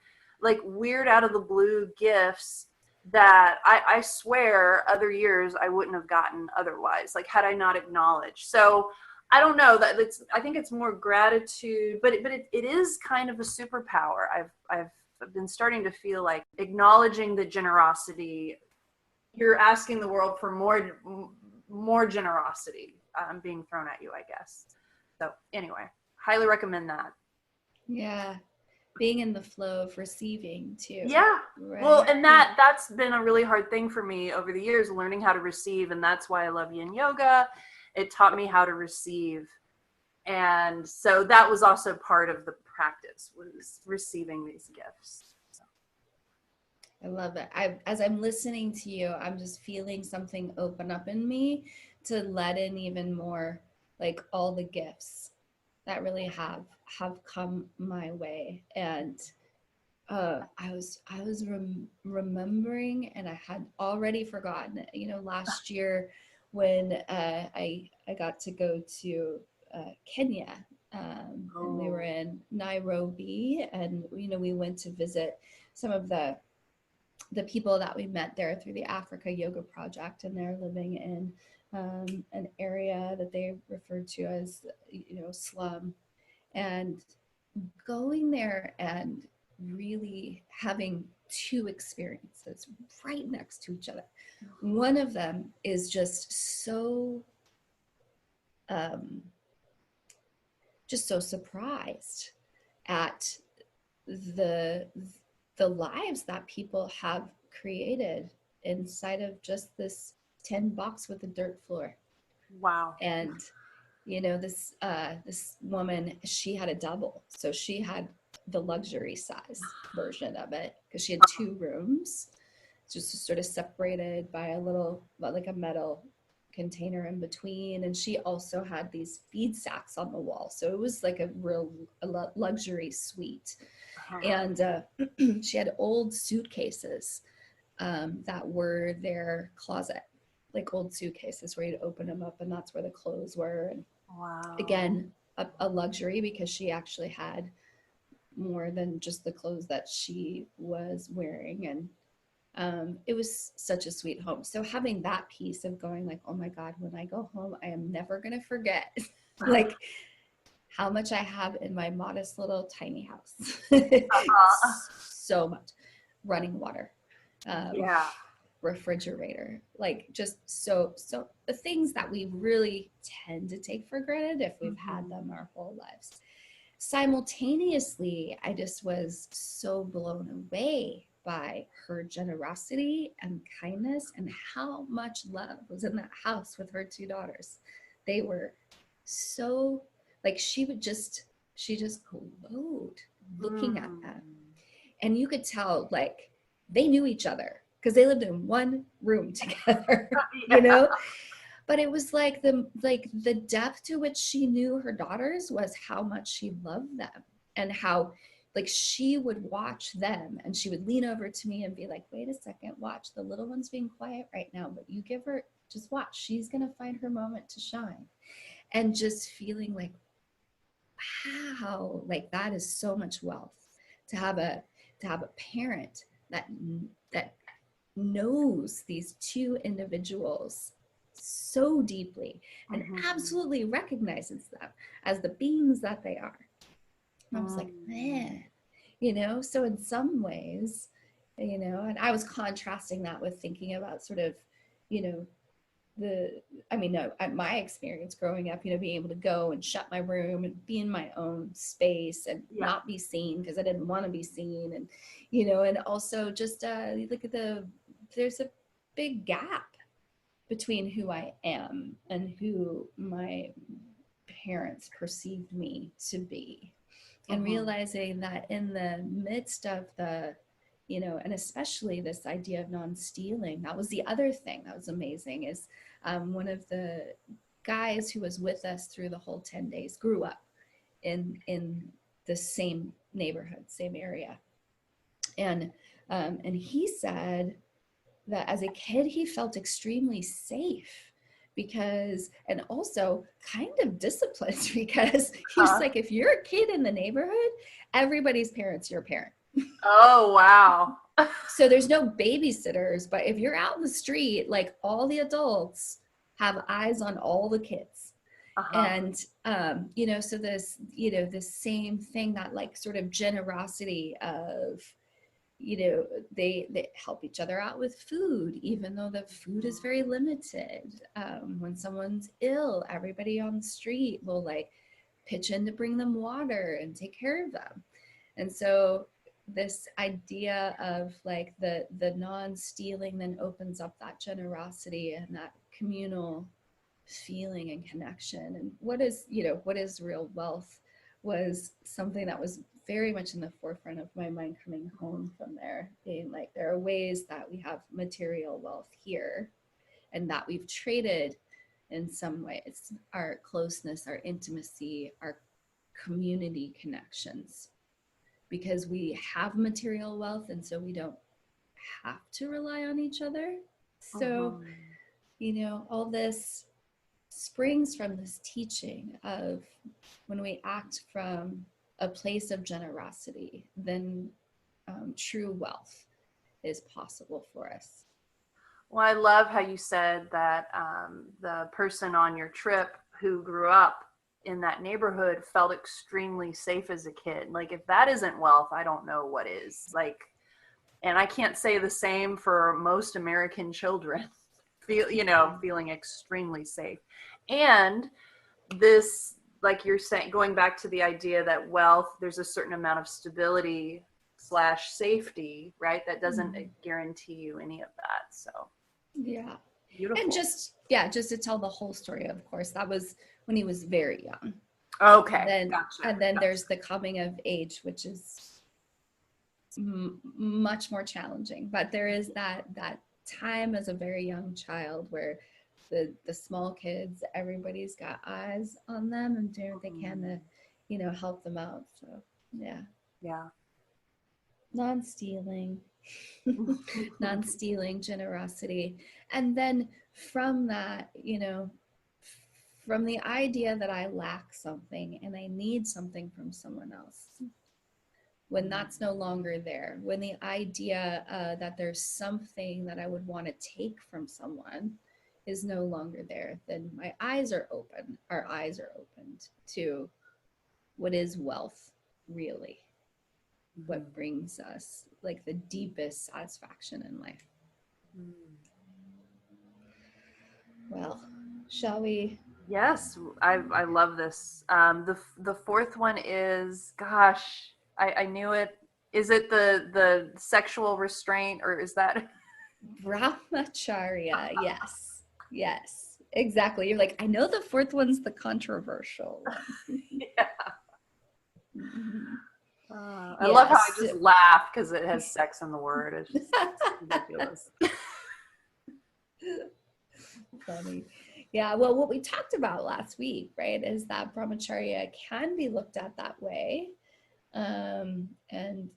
out of the blue gifts that I swear other years I wouldn't have gotten otherwise, like had I not acknowledged. So I don't know, I think it's more gratitude, but it is kind of a superpower. I've been starting to feel like acknowledging the generosity. You're asking the world for more generosity being thrown at you, I guess. So anyway, highly recommend that. Yeah. Being in the flow of receiving too. Yeah. Right? Well, and that's been a really hard thing for me over the years, learning how to receive. And that's why I love yin yoga. It taught me how to receive. And so that was also part of the practice, was receiving these gifts. I love it. As I'm listening to you, I'm just feeling something open up in me to let in even more, like all the gifts that really have come my way. And I was remembering, and I had already forgotten it, last year when I got to go to Kenya, and we were in Nairobi, and we went to visit some of the people that we met there through the Africa Yoga Project, and they're living in an area that they referred to as, slum. And going there and really having two experiences right next to each other. One of them is just so surprised at the lives that people have created inside of just this tin box with a dirt floor. Wow. And this woman, she had a double. So she had the luxury size version of it because she had 2 rooms, just sort of separated by a little, like a metal container in between. And she also had these feed sacks on the wall. So it was like a real luxury suite. And she had old suitcases that were their closet, like old suitcases where you'd open them up and that's where the clothes were. And again, a luxury because she actually had more than just the clothes that she was wearing. And it was such a sweet home. So having that piece of going like, oh my God, when I go home, I am never going to forget like how much I have in my modest little tiny house. So much. Running water. Refrigerator, like just so the things that we really tend to take for granted if we've had them our whole lives. Simultaneously, I just was so blown away by her generosity and kindness and how much love was in that house with her 2 daughters. They were so, like, she just glowed looking at them. And you could tell, like, they knew each other because they lived in one room together, But it was like the depth to which she knew her daughters was how much she loved them and how like she would watch them and she would lean over to me and be like, wait a second, watch, the little one's being quiet right now, but you give her, just watch, she's going to find her moment to shine. And just feeling like, wow, like that is so much wealth to have a parent that knows these 2 individuals so deeply and absolutely recognizes them as the beings that they are. And I was like, man, so in some ways, and I was contrasting that with thinking about sort of, my experience growing up, being able to go and shut my room and be in my own space and not be seen because I didn't want to be seen. And, and also just look at there's a big gap between who I am and who my parents perceived me to be. And realizing that in the midst of the, and especially this idea of non-stealing, that was the other thing that was amazing is one of the guys who was with us through the whole 10 days grew up in the same neighborhood, same area. And he said that as a kid, he felt extremely safe because, and also kind of disciplined because he was like, if you're a kid in the neighborhood, everybody's parent's your parent. Oh, wow. So there's no babysitters, but if you're out in the street, like all the adults have eyes on all the kids. And, so this, this same thing, that like sort of generosity of, they help each other out with food, even though the food is very limited. When someone's ill, everybody on the street will like pitch in to bring them water and take care of them. And so this idea of like the non-stealing then opens up that generosity and that communal feeling and connection. And what is real wealth was something that was very much in the forefront of my mind coming home from there, being like, there are ways that we have material wealth here and that we've traded in some ways, our closeness, our intimacy, our community connections, because we have material wealth and so we don't have to rely on each other. So, all this springs from this teaching of when we act from a place of generosity, then true wealth is possible for us. Well, I love how you said that the person on your trip who grew up in that neighborhood felt extremely safe as a kid. Like, if that isn't wealth, I don't know what is. Like, and I can't say the same for most American children, feeling extremely safe. And this, like you're saying, going back to the idea that wealth, there's a certain amount of stability / safety, right? That doesn't guarantee you any of that. So yeah. Beautiful. And just to tell the whole story, of course, that was when he was very young. Okay. And then there's the coming of age, which is much more challenging. But there is that time as a very young child where the small kids, everybody's got eyes on them and doing what they can to, you know, help them out. So yeah. Non-stealing generosity. And then from that, you know, from the idea that I lack something and I need something from someone else, when that's no longer there, when the idea that there's something that I would want to take from someone is no longer there, then my eyes are open. Our eyes are opened to what is wealth, really. What brings us like the deepest satisfaction in life. Well, shall we? Yes, I love this. The fourth one is, gosh, I knew it. Is it the sexual restraint, or is that Brahmacharya? Yes, exactly. You're like, I know the fourth one's the controversial one. Yeah. I love how I just laugh because it has sex in the word. It's just ridiculous. Funny. Yeah, well, what we talked about last week, right, is that brahmacharya can be looked at that way. And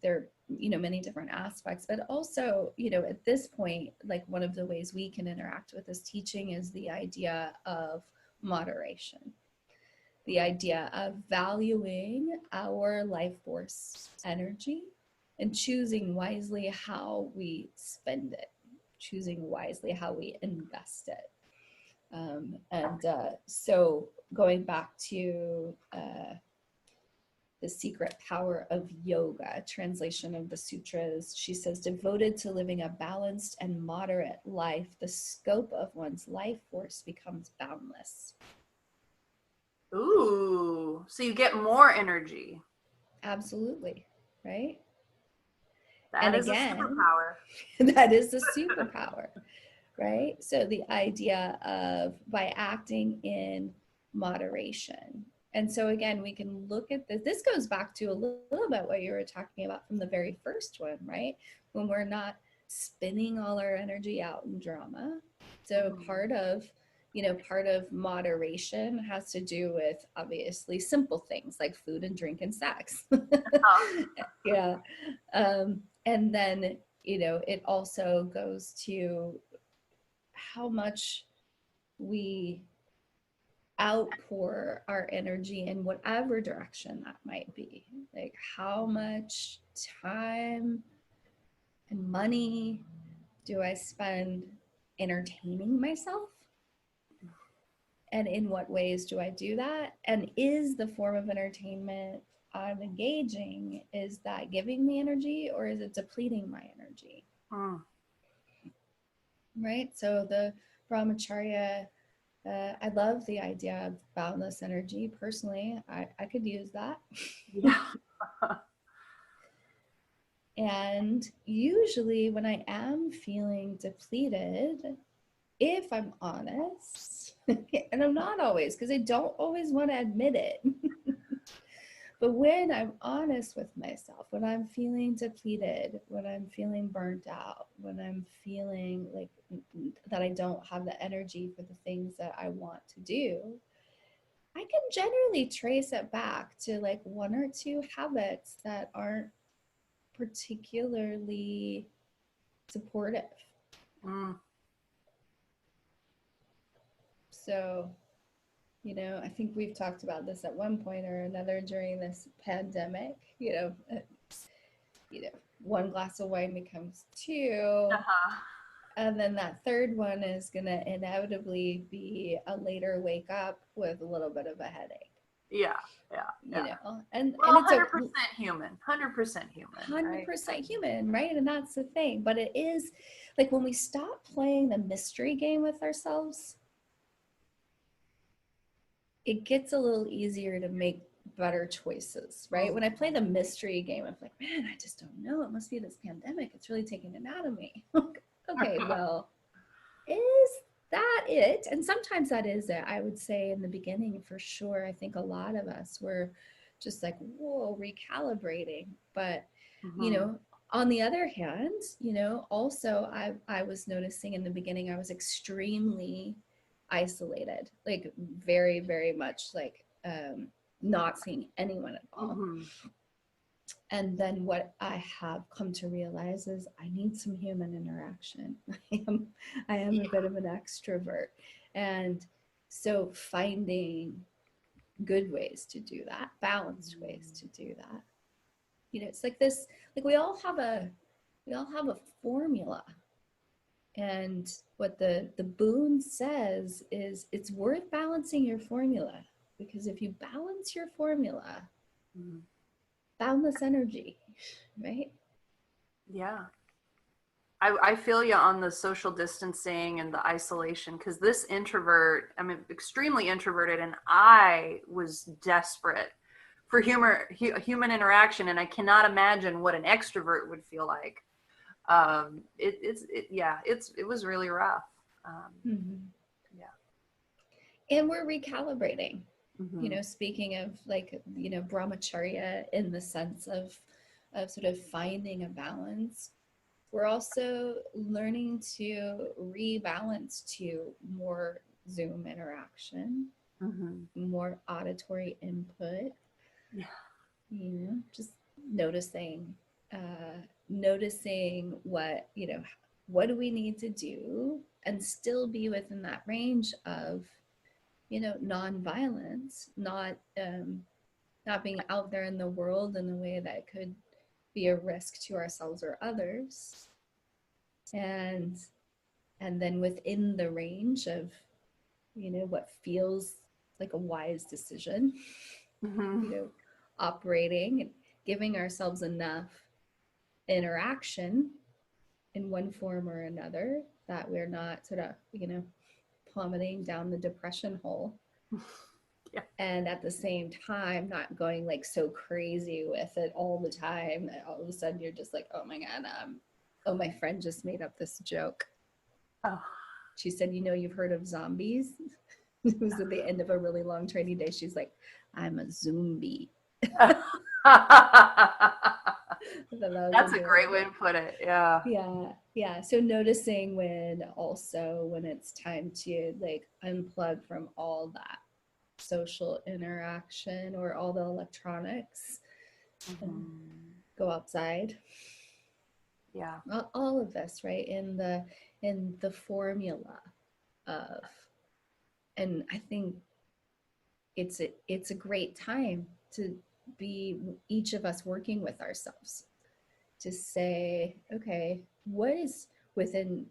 there are, you know, many different aspects, but also, you know, at this point, like one of the ways we can interact with this teaching is the idea of moderation, the idea of valuing our life force energy and choosing wisely how we spend it, choosing wisely how we invest it. So going back to The Secret Power of Yoga, translation of the sutras, she says, devoted to living a balanced and moderate life, the scope of one's life force becomes boundless. Ooh, so you get more energy. Absolutely, right? That is a superpower. That is a superpower, right? So the idea of by acting in moderation. And so again, we can look at this. This goes back to a little bit what you were talking about from the very first one, right? When we're not spinning all our energy out in drama. So part of moderation has to do with obviously simple things like food and drink and sex. Yeah. And then, you know, it also goes to how much we outpour our energy in whatever direction that might be. Like how much time and money do I spend entertaining myself? And in what ways do I do that? And is the form of entertainment I'm engaging, is that giving me energy or is it depleting my energy? Right? So the brahmacharya, I love the idea of boundless energy. Personally, I could use that. Yeah. And usually when I am feeling depleted, if I'm honest, and I'm not always, because I don't always want to admit it, but when I'm honest with myself, when I'm feeling depleted, when I'm feeling burnt out, when I'm feeling like that I don't have the energy for the things that I want to do, I can generally trace it back to like one or two habits that aren't particularly supportive. So, you know, I think we've talked about this at one point or another during this pandemic. You know, one glass of wine becomes two, and then that third one is gonna inevitably be a later wake up with a little bit of a headache. Yeah. You know, and it's 100% human. 100% human. 100% human, right? And that's the thing. But it is like when we stop playing the mystery game with ourselves, it gets a little easier to make better choices, right? When I play the mystery game, I'm like, man, I just don't know. It must be this pandemic. It's really taking it out of me. Okay, well, is that it, and sometimes that is it. I would say in the beginning, for sure, I think a lot of us were just like, whoa, recalibrating. But Mm-hmm. on the other hand, also I was noticing in the beginning I was extremely isolated, like very, very much like not seeing anyone at all. Mm-hmm. And then what I have come to realize is I need some human interaction. I am a bit of an extrovert. And so finding good ways to do that, balanced ways to do that. It's like this, like we all have a formula. And what the boon says is it's worth balancing your formula, because if you balance your formula, Mm-hmm. boundless energy, right? Yeah. I feel you on the social distancing and the isolation, because this introvert, I'm extremely introverted, and I was desperate for human interaction, and I cannot imagine what an extrovert would feel like. It was really rough. Um, Mm-hmm. yeah. And we're recalibrating, Mm-hmm. speaking of like, brahmacharya in the sense of sort of finding a balance. We're also learning to rebalance to more Zoom interaction, Mm-hmm. more auditory input, Yeah. just noticing, uh, noticing what do we need to do and still be within that range of, non-violence, not being out there in the world in a way that could be a risk to ourselves or others, and then within the range of what feels like a wise decision, Mm-hmm. you know operating and giving ourselves enough interaction in one form or another that we're not sort of plummeting down the depression hole, Yeah. and at the same time not going like so crazy with it all the time that all of a sudden you're just like, oh my god, oh, my friend just made up this joke. Oh. She said, you've heard of zombies. It was at the end of a really long training day. She's like, I'm a zombie. That's a great way to put it. Yeah. Yeah. So noticing when it's time to like unplug from all that social interaction or all the electronics, and Mm-hmm. go outside. Yeah. All of this, right? In the formula of, and I think it's a great time to be each of us working with ourselves to say, okay, what is within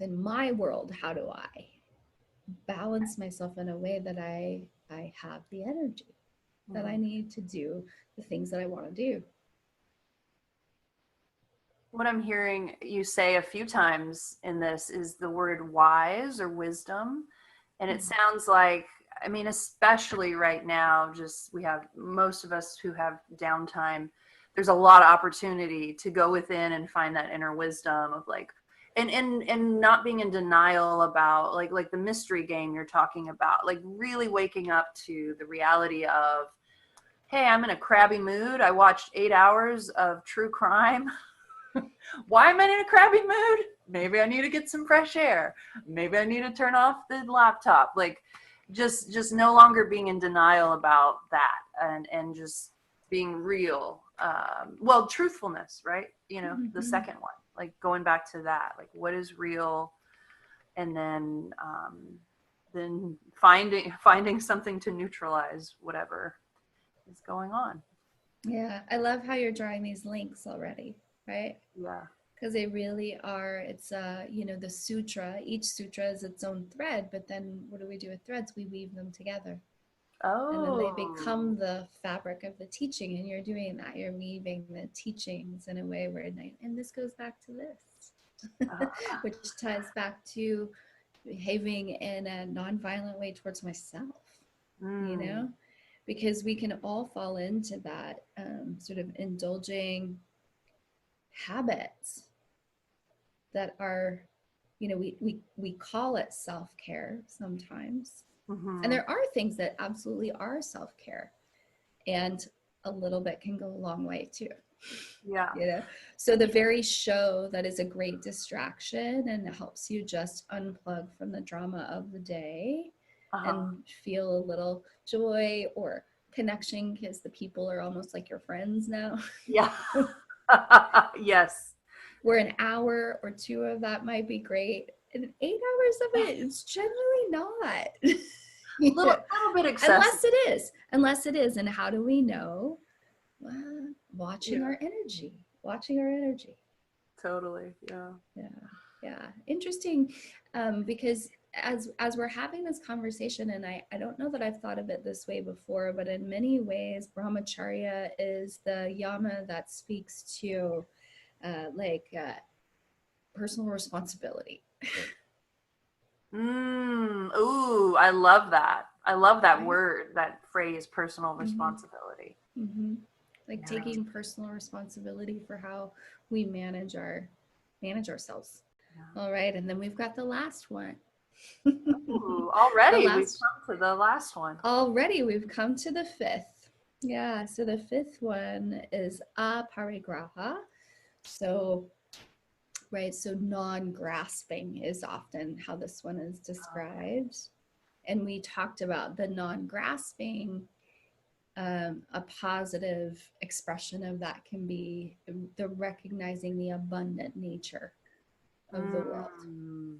my world, how do I balance myself in a way that I have the energy that I Mm-hmm. need to do the things that I want to do. What I'm hearing you say a few times in this is the word wise or wisdom. And it Mm-hmm. sounds like, especially right now, just we have most of us who have downtime, there's a lot of opportunity to go within and find that inner wisdom of like, and not being in denial about like the mystery game you're talking about, like really waking up to the reality of, hey, I'm in a crabby mood. I watched 8 hours of true crime. Why am I in a crabby mood? Maybe I need to get some fresh air. Maybe I need to turn off the laptop. Like just no longer being in denial about that, and just being real. Well, truthfulness, right? The Mm-hmm. second one, like going back to that, like what is real, and then finding something to neutralize whatever is going on. Yeah, I love how you're drawing these links already, right? Yeah. Because they really are. It's the sutra. Each sutra is its own thread, but then what do we do with threads? We weave them together, and then they Oh. become the fabric of the teaching. And you're doing that. You're weaving the teachings in a way where, and this goes back to this, Uh, which ties back to behaving in a nonviolent way towards myself. You mm, know, because we can all fall into that sort of indulging habits that are we call it self-care sometimes. Mm-hmm. And there are things that absolutely are self-care. And a little bit can go a long way too. Yeah. So the very show that is a great distraction and helps you just unplug from the drama of the day and feel a little joy or connection, because the people are almost like your friends now. Yeah. Yes. Where an hour or two of that might be great, and 8 hours of it, it's generally not. Little bit excessive. Unless it is. And how do we know? Well, watching our energy. Totally. Yeah. Yeah. Interesting. Because as we're having this conversation, and I don't know that I've thought of it this way before, but in many ways, brahmacharya is the yama that speaks to personal responsibility. Ooh, I love that. I love that word, that phrase, personal responsibility. Mm-hmm. Like taking personal responsibility for how we manage ourselves. Yeah. All right, and then we've got the last one. Ooh, already we've come to the last one. Already we've come to the fifth. Yeah, so the fifth one is aparigraha. So non-grasping is often how this one is described. And we talked about the non-grasping. A positive expression of that can be the recognizing the abundant nature of the world.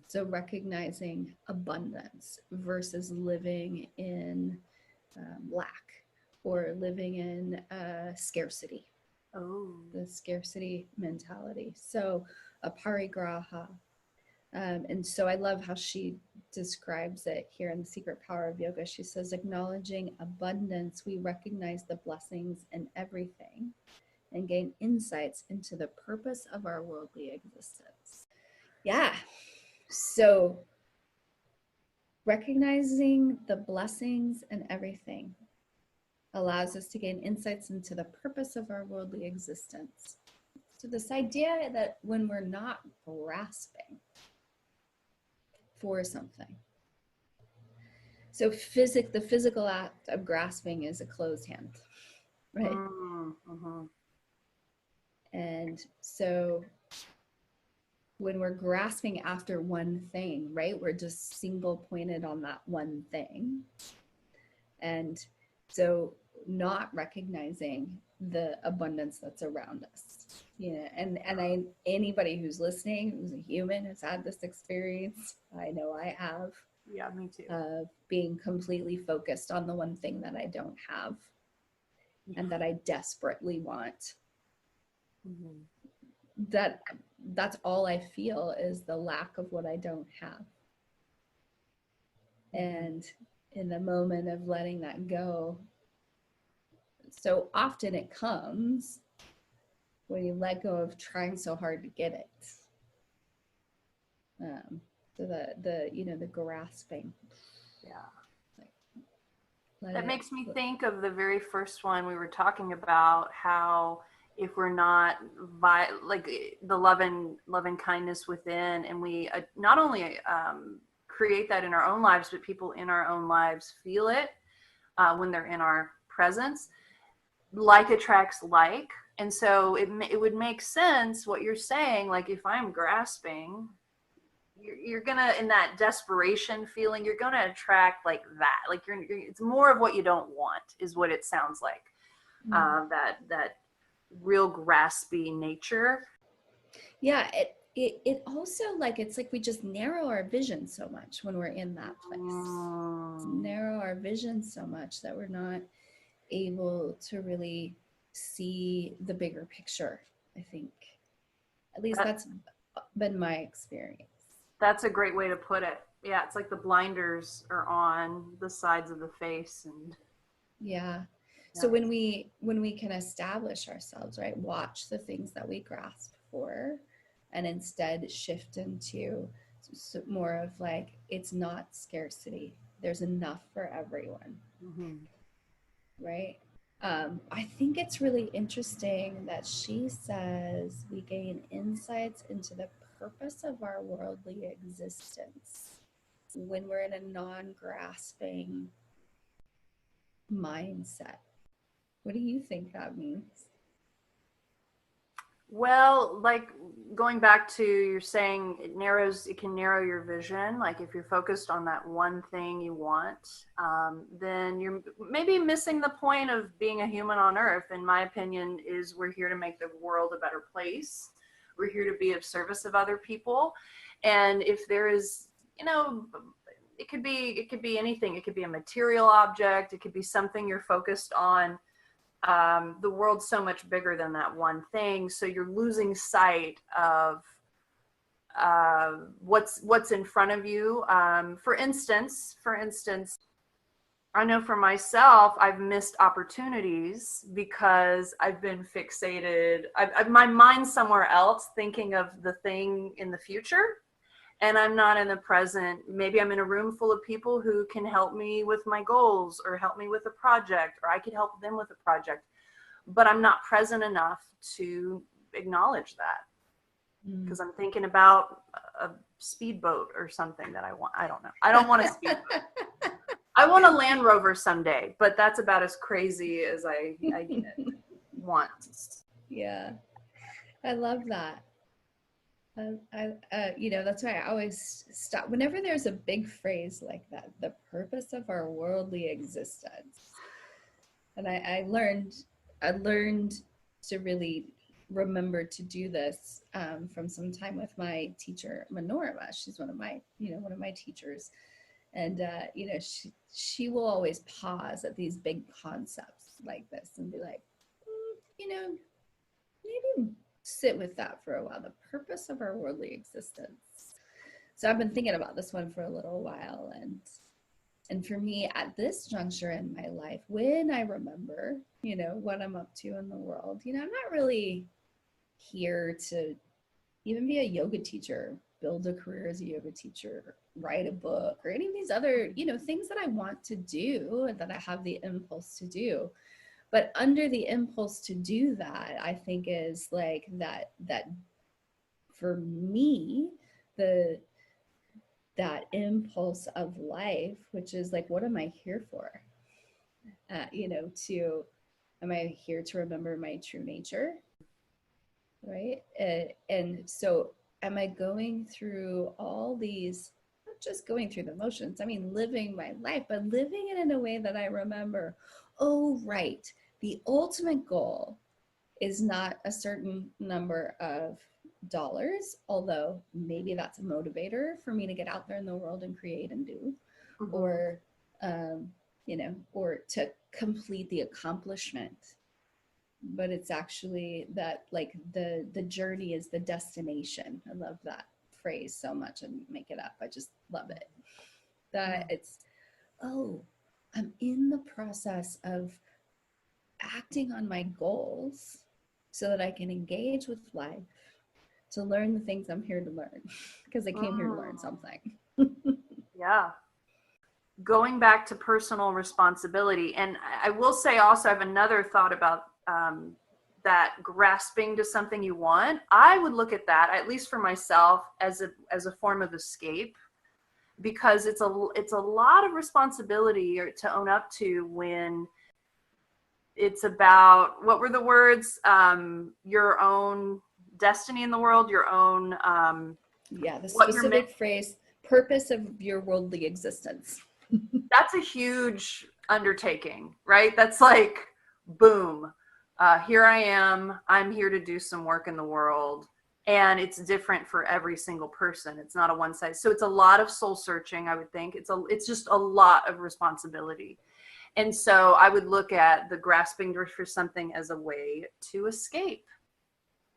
So recognizing abundance versus living in lack or living in scarcity. The scarcity mentality. So aparigraha. And so I love how she describes it here in The Secret Power of Yoga. She says, acknowledging abundance, we recognize the blessings in everything and gain insights into the purpose of our worldly existence. Yeah. So recognizing the blessings in everything allows us to gain insights into the purpose of our worldly existence. So this idea that when we're not grasping for something. So the physical act of grasping is a closed hand, right? And so when we're grasping after one thing, right, we're just single pointed on that one thing. And so not recognizing the abundance that's around us, and anybody who's listening, who's a human, has had this experience. I know I have. Yeah, me too. Of being completely focused on the one thing that I don't have and that I desperately want. That's all I feel is the lack of what I don't have. And in the moment of letting that go, so often it comes when you let go of trying so hard to get it. So the grasping. Yeah. That makes me think of the very first one we were talking about, how if we're not like the love and kindness within, and we not only create that in our own lives, but people in our own lives feel it when they're in our presence, like attracts like. And so it would make sense what you're saying, like if I'm grasping, you're gonna, in that desperation feeling, you're gonna attract like that, like you're it's more of what you don't want, is what it sounds like. That real graspy nature. Yeah, it also, like, it's like we just narrow our vision so much when we're in that place. Narrow our vision so much that we're not able to really see the bigger picture, I think. At least that's been my experience. That's a great way to put it. Yeah, it's like the blinders are on the sides of the face. And yeah. So when we can establish ourselves, right, watch the things that we grasp for, and instead shift into more of like, it's not scarcity. There's enough for everyone. Right? I think it's really interesting that she says we gain insights into the purpose of our worldly existence when we're in a non-grasping mindset. What do you think that means? Well, like going back to you're saying it can narrow your vision. Like if you're focused on that one thing you want, then you're maybe missing the point of being a human on earth. In my opinion, is we're here to make the world a better place. We're here to be of service of other people. And if there is, it could be anything. It could be a material object. It could be something you're focused on. The world's so much bigger than that one thing, so you're losing sight of what's in front of you. For instance, I know for myself, I've missed opportunities because I've been fixated. My mind's somewhere else, thinking of the thing in the future, and I'm not in the present. Maybe I'm in a room full of people who can help me with my goals or help me with a project, or I could help them with a project, but I'm not present enough to acknowledge that because I'm thinking about a speedboat or something that I want. I don't know. I don't want a speedboat. I want a Land Rover someday, but that's about as crazy as I want. Yeah, I love that. That's why I always stop whenever there's a big phrase like that, the purpose of our worldly existence. And I learned to really remember to do this from some time with my teacher, Manorama. She's one of my teachers. And, she will always pause at these big concepts like this and be like, maybe sit with that for a while. The purpose of our worldly existence. So I've been thinking about this one for a little while. And for me, at this juncture in my life, when I remember, what I'm up to in the world, I'm not really here to even be a yoga teacher, build a career as a yoga teacher, write a book, or any of these other, things that I want to do and that I have the impulse to do. But under the impulse to do that, I think is like that for me, that impulse of life, which is like, what am I here for? Am I here to remember my true nature? Right. And so am I going through all these, not just going through the motions, I mean, living my life, but living it in a way that I remember, oh, right. The ultimate goal is not a certain number of dollars, although maybe that's a motivator for me to get out there in the world and create and do, or, or to complete the accomplishment. But it's actually that like the journey is the destination. I love that phrase so much. I didn't make it up. I just love it. That it's, I'm in the process of acting on my goals so that I can engage with life, to learn the things I'm here to learn, because I came here to learn something. Yeah. Going back to personal responsibility. And I will say also, I have another thought about that grasping to something you want. I would look at that, at least for myself, as a form of escape, because it's a lot of responsibility to own up to when it's about, what were the words? Your own destiny in the world, your own. The specific phrase, purpose of your worldly existence. That's a huge undertaking, right? That's like, boom, here I am. I'm here to do some work in the world. And it's different for every single person. It's not a one size. So it's a lot of soul searching, I would think. It's just a lot of responsibility. And so I would look at the grasping for something as a way to escape.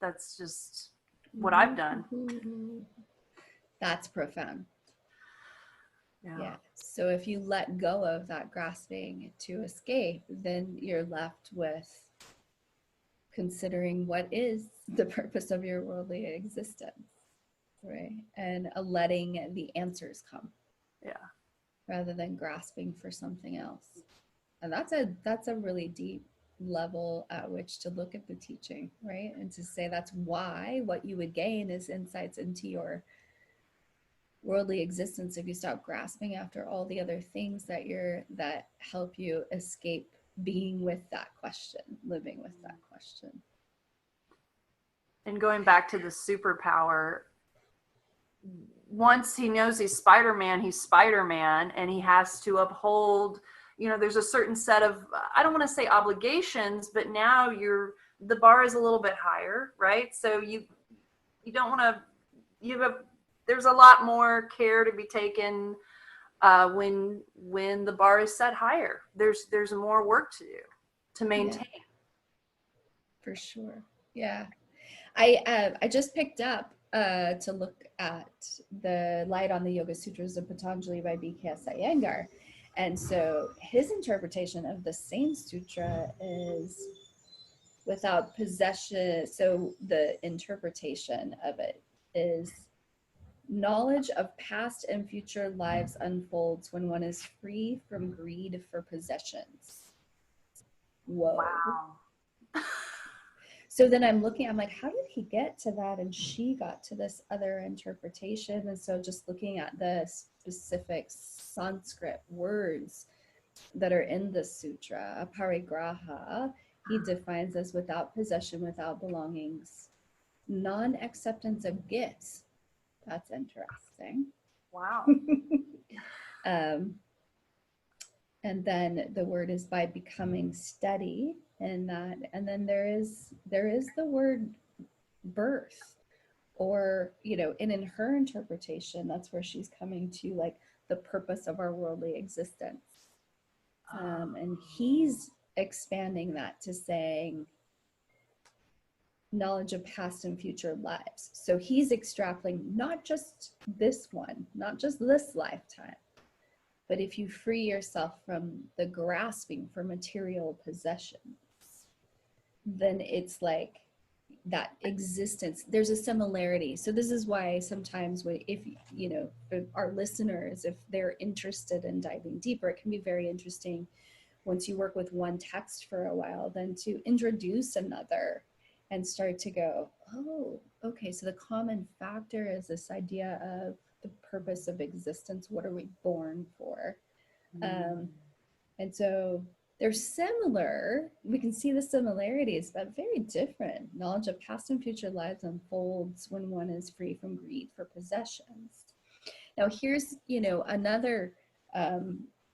That's just what I've done. That's profound. Yeah. So if you let go of that grasping to escape, then you're left with considering what is the purpose of your worldly existence, right? And letting the answers come. Yeah. Rather than grasping for something else. And that's a really deep level at which to look at the teaching, right? And to say that's why what you would gain is insights into your worldly existence if you stop grasping after all the other things that help you escape being with that question, living with that question. And going back to the superpower, once he knows he's Spider-Man, and he has to uphold, there's a certain set of, I don't want to say obligations, but now the bar is a little bit higher, right? So you don't want to, there's a lot more care to be taken when the bar is set higher. There's more work to do to maintain. Yeah, for sure. Yeah. I just picked up to look at the Light on the Yoga Sutras of Patanjali by B.K.S. Iyengar. And so his interpretation of the same sutra is without possession. So the interpretation of it is knowledge of past and future lives unfolds when one is free from greed for possessions. Whoa. Wow. So then I'm like, how did he get to that? And she got to this other interpretation. And so just looking at the specific Sanskrit words that are in the sutra, aparigraha, he defines as without possession, without belongings, non-acceptance of gifts. That's interesting. Wow. And then the word is by becoming steady in that. And then there is the word birth, or, and in her interpretation, that's where she's coming to like the purpose of our worldly existence. And he's expanding that to saying knowledge of past and future lives. So he's extrapolating not just this one, not just this lifetime, but if you free yourself from the grasping for material possessions, then it's like that existence, there's a similarity. So this is why sometimes if our listeners, if they're interested in diving deeper, it can be very interesting once you work with one text for a while, then to introduce another and start to go, oh, okay, so the common factor is this idea of the purpose of existence. What are we born for? And so they're similar. We can see the similarities, but very different. Knowledge of past and future lives unfolds when one is free from greed for possessions. Now, here's another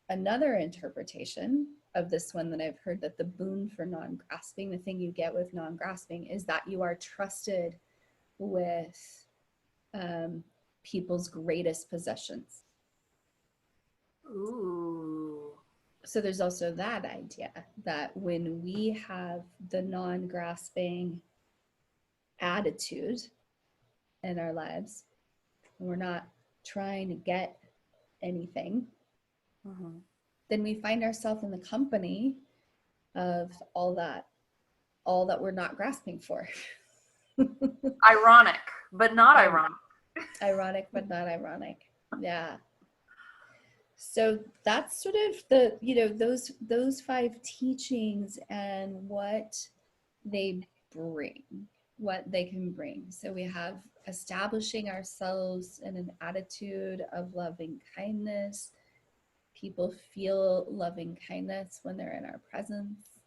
interpretation of this one that I've heard, that the boon for non-grasping, the thing you get with non-grasping, is that you are trusted with people's greatest possessions. Ooh. So there's also that idea that when we have the non-grasping attitude in our lives, and we're not trying to get anything, then we find ourselves in the company of all that we're not grasping for. Ironic, but not ironic. Ironic, but not ironic. Yeah. So that's sort of the, those 5 teachings and what they bring, what they can bring. So we have establishing ourselves in an attitude of loving kindness. People feel loving kindness when they're in our presence.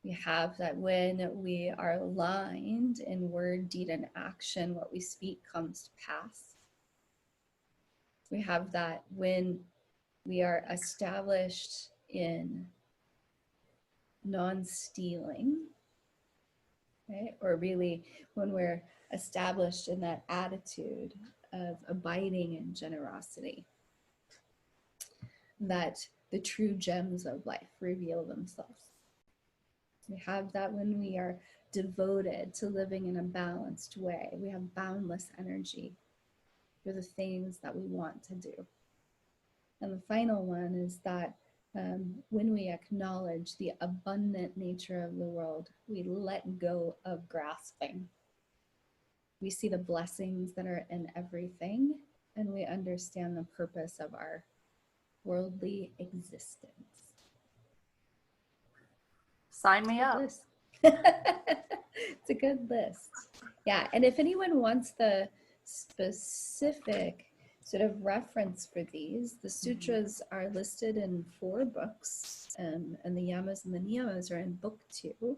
We have that when we are aligned in word, deed, and action, what we speak comes to pass. We have that when we are established in non-stealing, right? Or really when we're established in that attitude of abiding in generosity, that the true gems of life reveal themselves. We have that when we are devoted to living in a balanced way. We have boundless energy for the things that we want to do. And the final one is that when we acknowledge the abundant nature of the world, we let go of grasping. We see the blessings that are in everything, and we understand the purpose of our worldly existence. Sign me up. It's a good list. Yeah, and if anyone wants the specific sort of reference for these, the sutras are listed in 4 books, and the yamas and the niyamas are in book 2.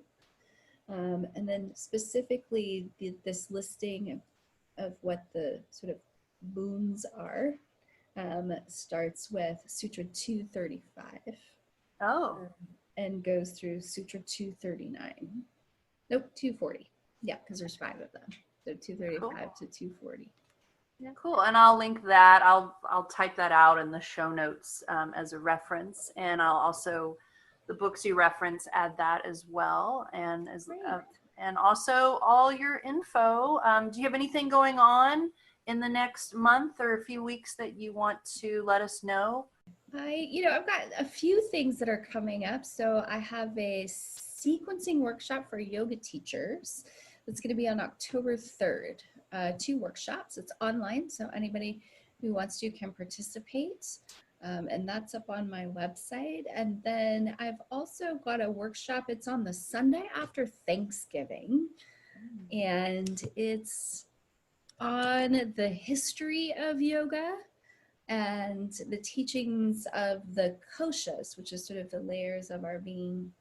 And then specifically this listing of what the sort of boons are starts with Sutra 235. Oh. And goes through Sutra 239. Nope, 240. Yeah, because there's 5 of them. So 235 cool. To 240. Yeah. Cool. And I'll link that. I'll type that out in the show notes as a reference. And I'll also, the books you reference, add that as well. And and also all your info. Do you have anything going on in the next month or a few weeks that you want to let us know? I've got a few things that are coming up. So I have a sequencing workshop for yoga teachers. It's going to be on October 3rd. 2 workshops. It's online, so anybody who wants to can participate. And that's up on my website. And then I've also got a workshop. It's on the Sunday after Thanksgiving. And it's on the history of yoga and the teachings of the koshas, which is sort of the layers of our being.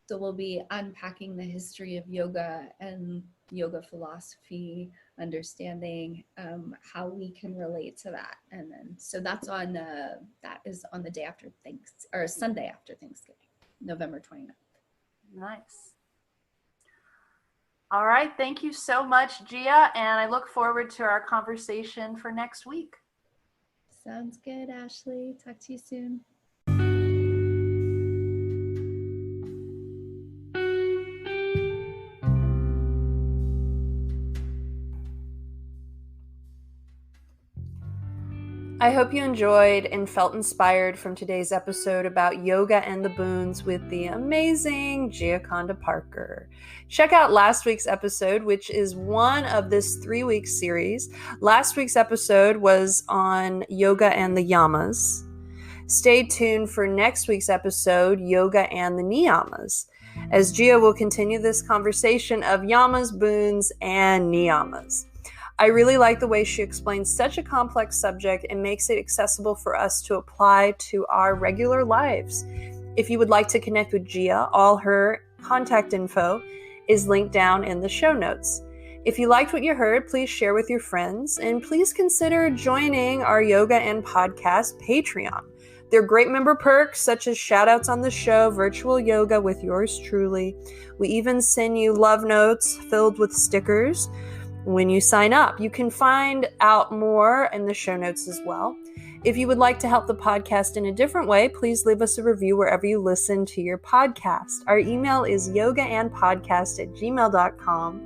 So we'll be unpacking the history of yoga and yoga philosophy, understanding how we can relate to that. And then, so that's on, that is on the day after Sunday after Thanksgiving, November 29th. Nice. All right. Thank you so much, Gia. And I look forward to our conversation for next week. Sounds good, Ashley. Talk to you soon. I hope you enjoyed and felt inspired from today's episode about Yoga and the Boons with the amazing Gioconda Parker. Check out last week's episode, which is one of this 3-week series. Last week's episode was on Yoga and the Yamas. Stay tuned for next week's episode, Yoga and the Niyamas, as Gia will continue this conversation of Yamas, Boons, and Niyamas. I really like the way she explains such a complex subject and makes it accessible for us to apply to our regular lives. If you would like to connect with Gia, all her contact info is linked down in the show notes. If you liked what you heard, please share with your friends, and please consider joining our Yoga and Podcast Patreon. There are great member perks such as shout-outs on the show, virtual yoga with yours truly. We even send you love notes filled with stickers when you sign up. You can find out more in the show notes as well. If you would like to help the podcast in a different way, please leave us a review wherever you listen to your podcast. Our email is yogaandpodcast@gmail.com.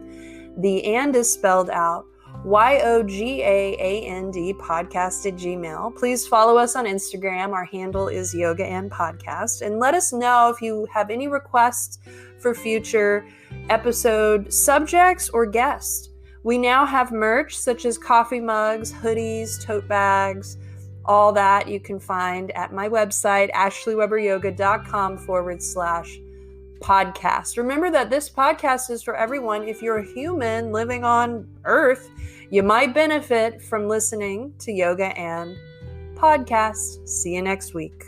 The and is spelled out YOGAAND podcast@gmail. Please follow us on Instagram. Our handle is Yoga and Podcast. And let us know if you have any requests for future episode subjects or guests. We now have merch such as coffee mugs, hoodies, tote bags, all that you can find at my website, ashleyweberyoga.com/podcast. Remember that this podcast is for everyone. If you're a human living on Earth, you might benefit from listening to Yoga and Podcast. See you next week.